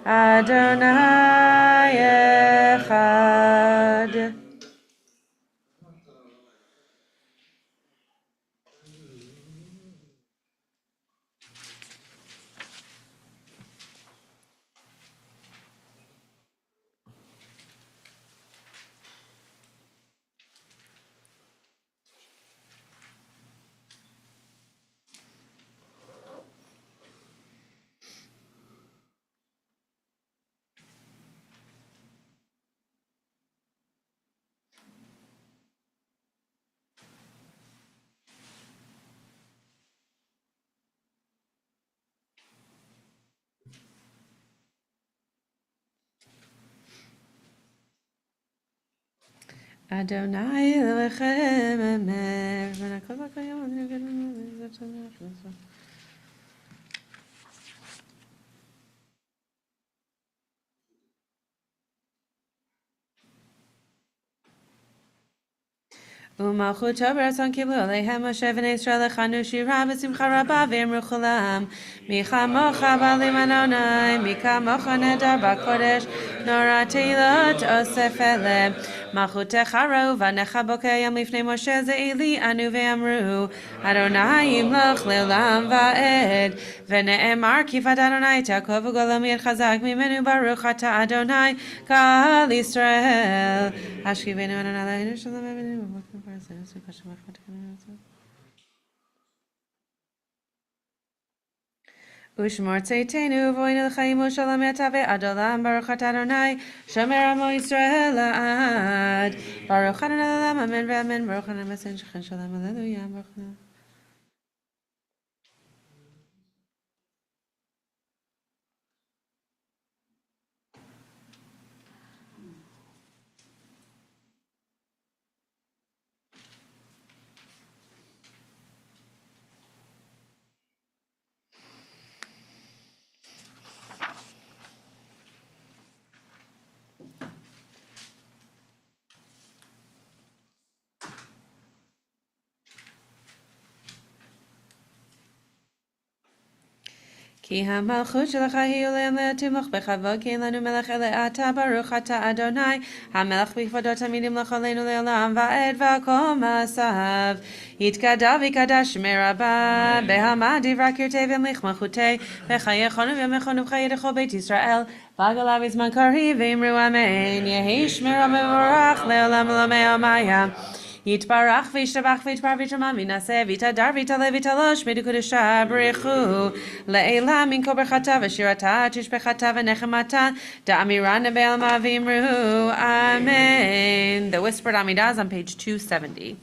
S2: Adonai Echad.
S9: Adonai Elohim Emer. Umalchuto b'ratzon kilu aleihem Moshe v'nei Yisrael echanu shira b'simcha rabba v'imru chulam michamocha b'alim Adonai mikamocha nedar b'kodesh nora teilot osef elem malchutecha ra'u v'necha bokeh yom lifnei Moshe ze'ili anu ve'amru Adonai yimloch le'olam va'ed v'ne'emar kifat Adonai ta'kov u'golam yed chazak mimenu baruch ata Adonai ka'al Yisrael Hashkivenu Adonai Eloheinu shalom Eloheinu Ushmor tzeitenu voinu l'chaim u'shalom yatave adolam baruch ata Adonai shomer amo Yisrael ad baruch Adonai olam amen ve'amen baruch Adonai b'sein shechin shalom hallelujah baruch Adonai. Ki hamalchut shelach hi olam le'atimach bechavod ki lanu melech ele ata baruch ata Adonai hamelech b'kvado tamidim l'choleinu le'olam va'ed v'kol ma'asav yitkadav v'kadash merabah behamad divra kirtei v'mlich malchutei v'chayechonu v'mechonu v'chayei d'chol beit Yisrael v'agalav izman kari v'imru amen yehi shmira v'vorach le'olam l'omei amaya Yitbarach v'yishtabach v'yitbar v'yitramam v'yinaseh v'yitadar v'yitale v'yitalosh midukudesha b'richu le'ela min kol berchata v'shirata tishbechata v'nechemata da'amiran nebe'alma v'imru amen. The whispered Amidah is on page 270.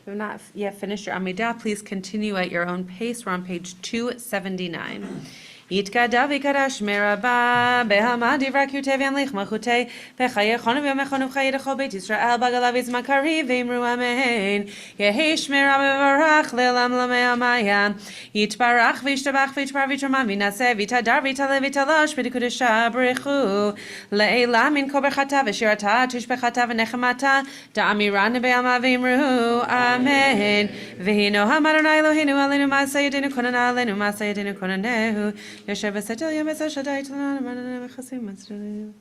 S9: If you have not yet finished your Amidah, please continue at your own pace. We're on page 279. יתגדל ויקדש מרבה, בהמה דברה כותב ימליך מלכותי, וחיי חונו ויומכון וחיי לכל בית ישראל, בגלה וזמן קריב, ואמרו אמן. יהי שמרה מברך לעולם לעמיה, יתברך וישתבח ויתפאר ויתרומם וינשא ויתהדר ויתעלה ויתעלש בקדושה ברכו, לעילה מן כל ברכתה ושירתה תשבחתה ונחמתה, דאמירן בעלמא ואמרו אמן. ויהי נועם אדוני אלוהינו עלינו מעשה ידינו כוננה עלינו מעשה ידינו כוננהו, יושב בסתר יום עשר שדי תלונה למעננו מכסים מצדנו.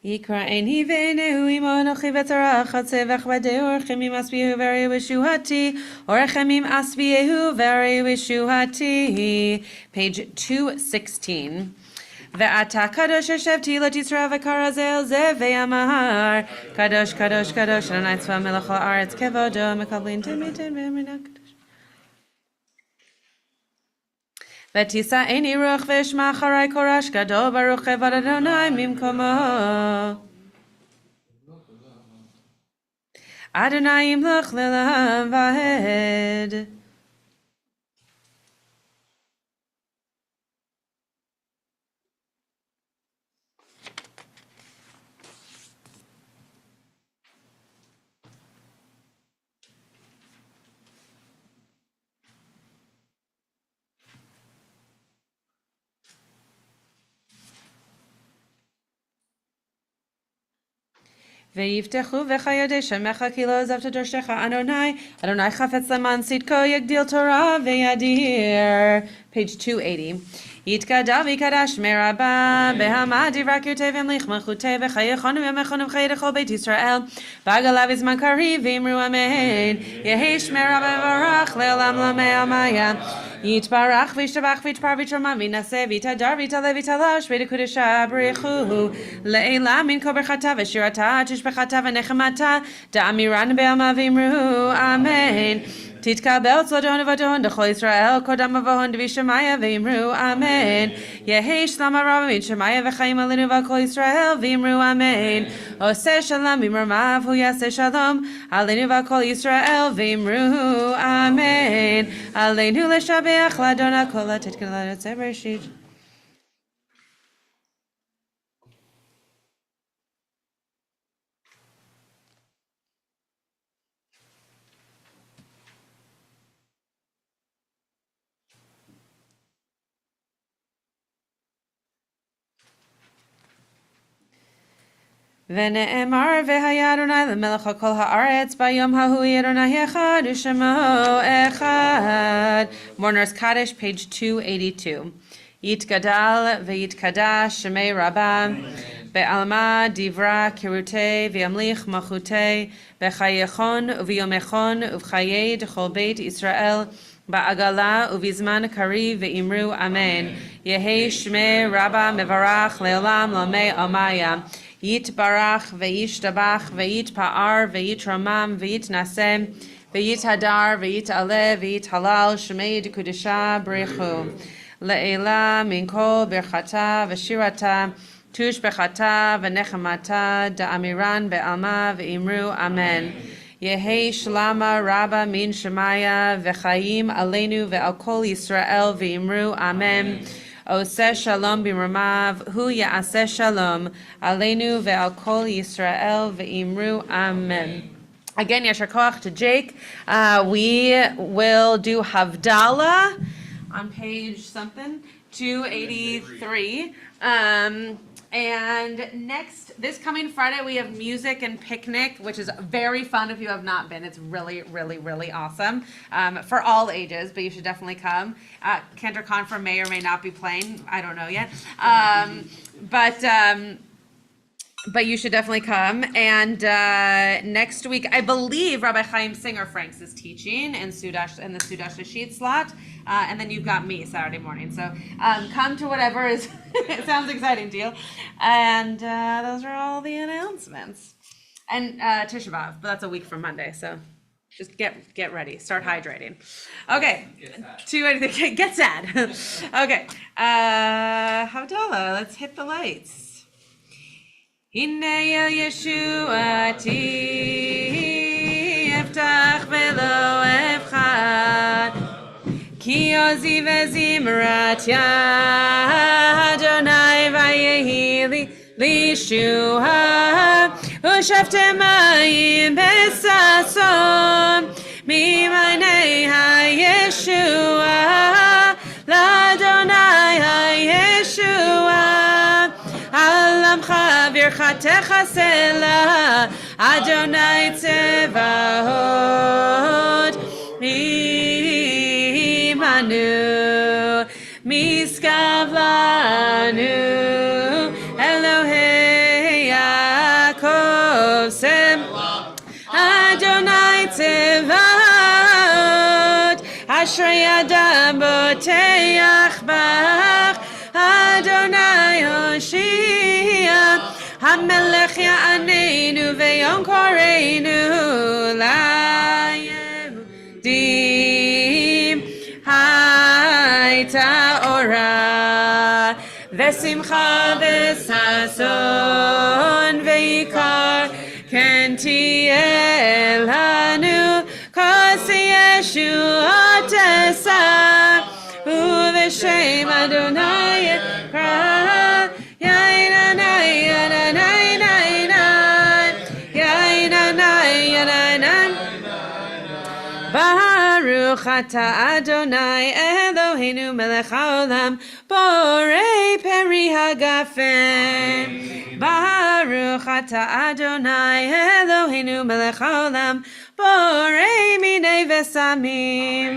S9: יקראני ועיניהו עמו אנוכי וצרח הצבח בדי אורחמים אסביהו והרי ושועתי אורחמים אסביהו והרי ושועתי. Page 216. ואתה קדוש יושב תהילות ישראל וקרא זה אל זה ואמר קדוש קדוש קדוש אדוני צבא מלך הארץ כבודו מקבלים תמיד ואמונה קדוש. ותישאני רוח ואשמע אחרי קורש גדול ברוך כבוד אדוני ממקומו. אדוני ימלוך לעולם ועד. ויפתחו וכיודע שמך כי לא עזבת דורשך אדוני, אדוני חפץ למען צדקו יגדיל תורה וידיר. Page 280. יתגדל ויקדש מרבה, בהמה דברה כותב ימליך מלכותי, וחיי חונו ויומכון וחיי לכל בית ישראל, בגלה וזמן קריב ואמרו אמן. יהי שמרה מברך לעולם לעמיה, יתברך וישתבח ויתפאר ויתרומם וינשא ויתהדר ויתעלה ויתעלש בקדושה ברכו, לעילה מן כל ברכתה ושירתה תשבחתה ונחמתה, דאמירן בעלמא ואמרו אמן. תתקבל צלדון ובדון דכל ישראל קודם ובהון דבי שמיה ואמרו אמן. יהי שלום הרבה בין שמיה וחיים עלינו ועל כל ישראל ואמרו אמן. עושה שלום במרומיו הוא יעשה שלום עלינו ועל כל ישראל ואמרו אמן. עלינו לשבח לאדון הכל לתת כלל יוצא בראשית. ונאמר והיה אדוני למלך על כל הארץ ביום ההוא אדוני אחד ושמו אחד. Mourner's Kaddish, page 282. יתגדל ויתקדש שמי רבה, בעלמא דברה קירותי וימליך מלכותי, בחייכון וביומכון ובחיי דכל בית ישראל, בעגלה ובזמן קריב ואמרו אמן. יהי שמי רבה מברך לעולם לעמי עמיה. יתברך וישתבח ויתפאר ויתרומם ויתנשא ויתהדר ויתעלה ויתהלל שמי דקדושה ברכו, לעילה מן כל ברכתה ושירתה תשבחתה ונחמתה, דאמירן בעלמא ואמרו אמן. יהי שלמה רבה מן שמיה וחיים עלינו ועל כל ישראל ואמרו אמן. עושה שלום במרומיו, הוא יעשה שלום עלינו ועל כל ישראל ואמרו amen. Again, yashar koach to Jake. We will do Havdalah on page something, 283. And this coming Friday, we have music and picnic, which is very fun if you have not been. It's really, really, really awesome for all ages, but you should definitely come. Cantor Confirm may or may not be playing. I don't know yet. But you should definitely come. And next week, I believe Rabbi Chaim Singer Franks is teaching in the Sudash Sheet slot. And then you've got me Saturday morning. So come to whatever is, it sounds exciting to you. And those are all the announcements. And Tisha B'Av, but that's a week from Monday, so Just get ready. Start hydrating. Okay. To anything. Get sad. Okay. Havdalah. Let's hit the lights. Hine el Yeshuati eftach velo efchad ki ozi vezimrat Adonai vayehi li shua ushaftem mayim besason mimanei ha-Yeshua l'Adonai ha-Yeshua Alam chavir chatecha sela Adonai tzevahot imanu miskav lanu Elohei Yaakov sem Adonai tzevahot Ashrei Adam boteach bach Adonai Hoshia Hamelech Ya'anenu Veyom Koreinu LaYehudim Hayta Ora Vesimcha Vesason Veikar Kenti Elanu Kasi Yeshuot Esah Uveshem Adonai Ekra Yainanai Yananai Nainai Yainanai Yananai Baruch Ata Adonai Eloheinu Melech HaOlam Borei Peri Hagafen Baruch Ata Adonai Eloheinu Melech HaOlam Borei Minei Vesamim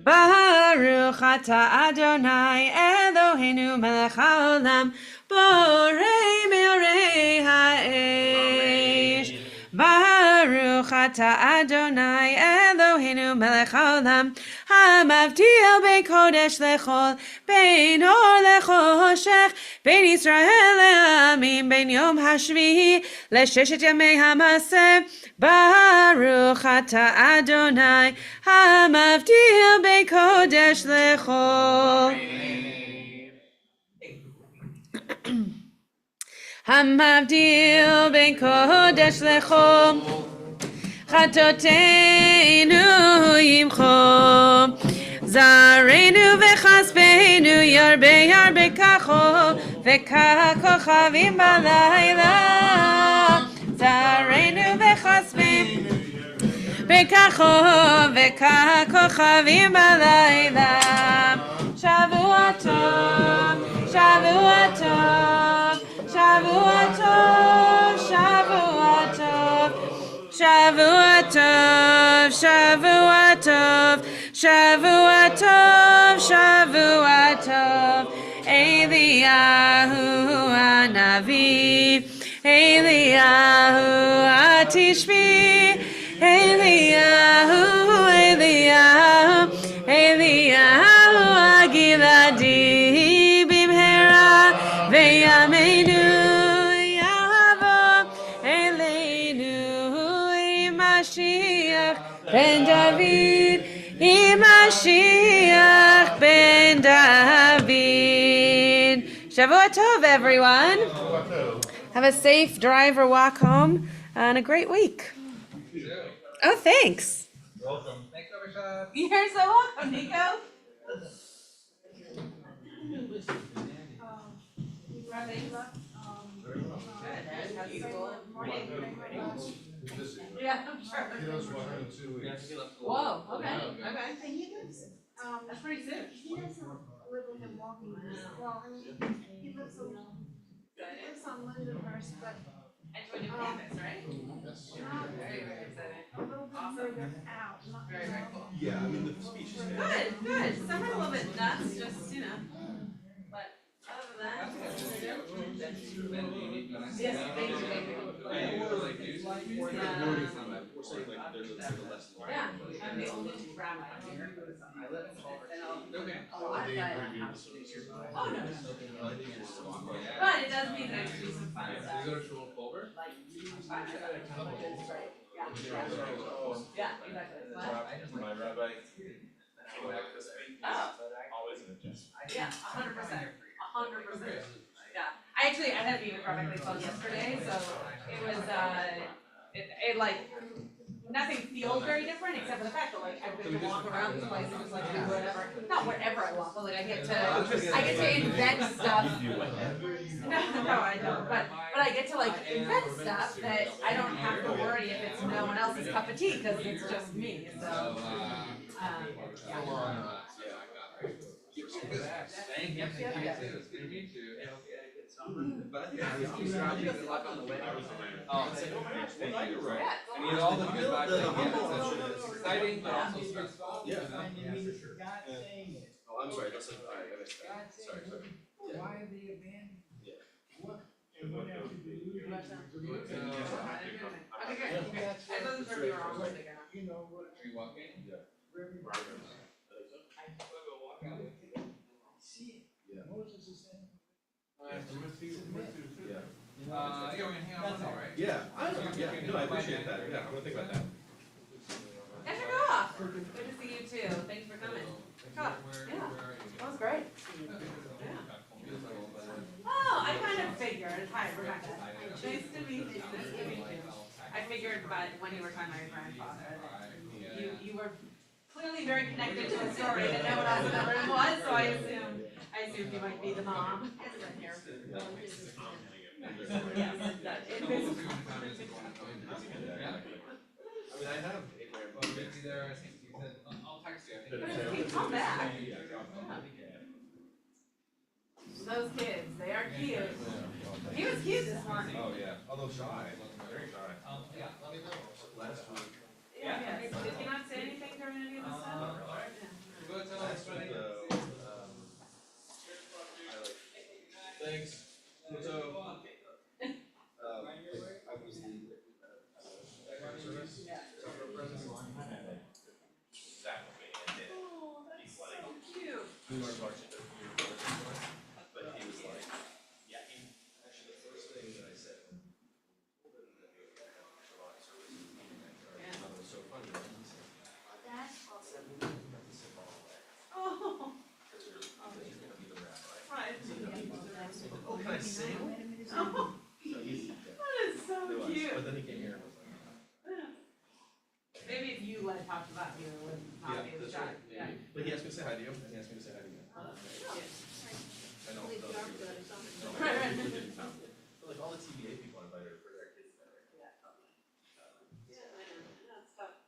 S9: Baruch Ata Adonai Eloheinu Melech HaOlam Borei Meorei Ha'esh Baruch Ata Adonai Eloheinu Melech HaOlam Hamavdil Bein Kodesh Lechol Bein Or Lechoshech Bein Yisrael Le'amim Bein Yom HaShvi'i Le'sheshet Yamei HaMaseh Baruch Ata Adonai Hamavdil Bein Kodesh Lechol Hamavdil Bein Kodesh Lechol Chatoteinu Yimcho Zareinu V'chaspeinu Yarbe Yarbe Kacho V'kakochavim Balayla Zareinu V'chaspeinu V'kacho V'kakochavim Balayla Shavua Tov Shavua Tov Shavua Tov Shavua Tov Shavua Tov Shavua Tov Shavua Tov Shavua Tov Eliyahu Hanavi Eliyahu Atishbi Eliyahu Eliyahu Agiladi Bimhera Ve'yameinu Yahavo Eleinu Mashiach Ben David Mashiach Ben David. Shavua Tov, everyone. Have a safe drive or walk home and a great week. Oh, thanks.
S6: Welcome.
S11: Thanks, Overshot.
S9: You're so welcome, Nico.
S4: Yeah, I'm sure. He knows 102 weeks.
S2: Whoa, okay, okay.
S1: And he lives,
S2: That's pretty soon.
S1: he doesn't live within walking distance, well, I mean, he lives on Lindenhurst, but
S2: And to a new campus, right? Very, very exciting.
S1: a little bit further out, not.
S2: Very, very cool.
S5: Yeah, I mean, the speech is there.
S2: Good, good. Some are a little bit nuts, just, you know, but other than that. Yes, thank you. Yeah, I'm the only rabbi here. I live in Culver, so
S11: Okay.
S2: a lot, but. Oh, no. But it does mean that I can do some fun
S11: You
S2: stuff,
S11: go to Shul Culver?
S2: like, fun stuff, which is great. Yeah, exactly. What?
S5: My rabbi.
S2: Oh.
S5: Always an adjustment.
S2: Yeah, 100%. Yeah, I had a meeting with Rebecca Club yesterday, so it was, it like, nothing feels very different except for the fact that like I get to walk around this place and just like do whatever, not whatever I want, but like I get to invent stuff. No, I don't, but I get to like invent stuff that I don't have to worry if it's no one else's cup of tea, cause it's just me, so, yeah.
S11: Thank you. It's good to meet you.
S10: But I think
S11: Good luck on the way. Oh, thank you.
S10: I
S11: Right.
S2: Yeah,
S11: I mean, all the good vibes I get, it's exciting, but also stressful.
S10: Yeah.
S11: Yeah, for sure.
S10: Oh, I'm sorry, that's I missed that. Sorry.
S13: Why the event?
S10: Yeah.
S13: What, and what else did you do?
S2: Okay, great. I wasn't sure if you were on with it or not.
S13: You know what?
S11: Are you walking?
S10: Yeah.
S13: See,
S10: Yeah.
S13: Moses is saying.
S10: Yeah.
S11: Yeah, we're gonna hang out one more, right?
S10: Yeah, no, I appreciate that, yeah, I'm gonna think about that.
S2: Guys are good off. Good to see you too. Thanks for coming.
S11: Where are you?
S2: That was great. Oh, I kind of figured. Hi, Rebecca. Nice to meet you. I figured, but when you were talking about your grandfather, that you were clearly very connected to the story that no one else in the room was, so I assumed you might be the mom. Yes, it is.
S10: I mean, I have a grandmother.
S11: Maybe there, I think you said, I'll text you, I think.
S2: Hey, come back. Those kids, they are cute. He was cute this morning.
S10: Oh, yeah, although shy, very shy.
S11: Yeah, let me know.
S10: Last week.
S2: Yeah, did you not say anything during any of the stuff?
S11: Go tell us, buddy.
S10: Thanks. So, I was the service.
S2: Oh, that's so cute.
S10: He was Washington, but he was like, yeah, actually, the first thing that I said, told him that he would have Shabbat service, and it was so funny, he said,
S2: That's awesome.
S10: "Got the symbol away,"
S2: Oh,
S10: because he's gonna be the rabbi.
S2: right.
S10: Oh, can I sing?
S2: Oh,
S10: So he's,
S2: that is so
S10: it was,
S2: cute.
S10: but then he came here and was like,
S2: Maybe if you let talk about you, it would not be
S10: yeah,
S2: the
S10: that's
S2: shot.
S10: right,
S2: Yeah.
S10: but he asked me to say hi to you, and he asked me to say hi to you. I don't know. No,
S2: Right.
S10: he didn't come. But like all the TVA people invited for their kids there.
S2: Yeah, I know, that's tough.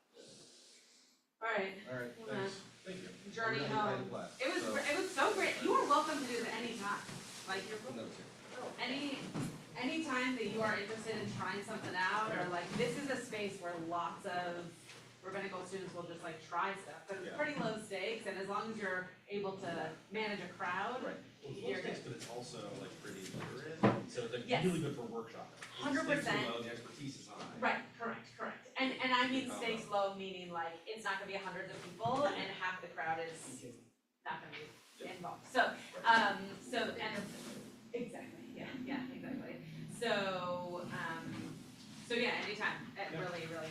S2: All right,
S10: Alright,
S2: Well,
S10: thanks, thank you.
S2: journey
S10: I had a
S2: home.
S10: blast.
S2: It was,
S10: So-
S2: it was so great. You are welcome to do this anytime. Like, you're
S10: No, it's here.
S2: anytime that you are interested in trying something out, or like, this is a space where lots of rabbinical students will just like try stuff, but it's
S10: Yeah.
S2: pretty low stakes, and as long as you're able to manage a crowd,
S10: Right, well, it's low
S2: You're
S10: stakes, but it's also like pretty literate, so it's like
S2: Yes.
S10: really good for workshopping.
S2: 100%.
S10: Stakes are low, the expertise is high.
S2: right, correct. And I mean stakes low, meaning like, it's not gonna be hundreds of people, and half the crowd is not gonna be involved, so, and, exactly, yeah, exactly. So yeah, anytime, really, really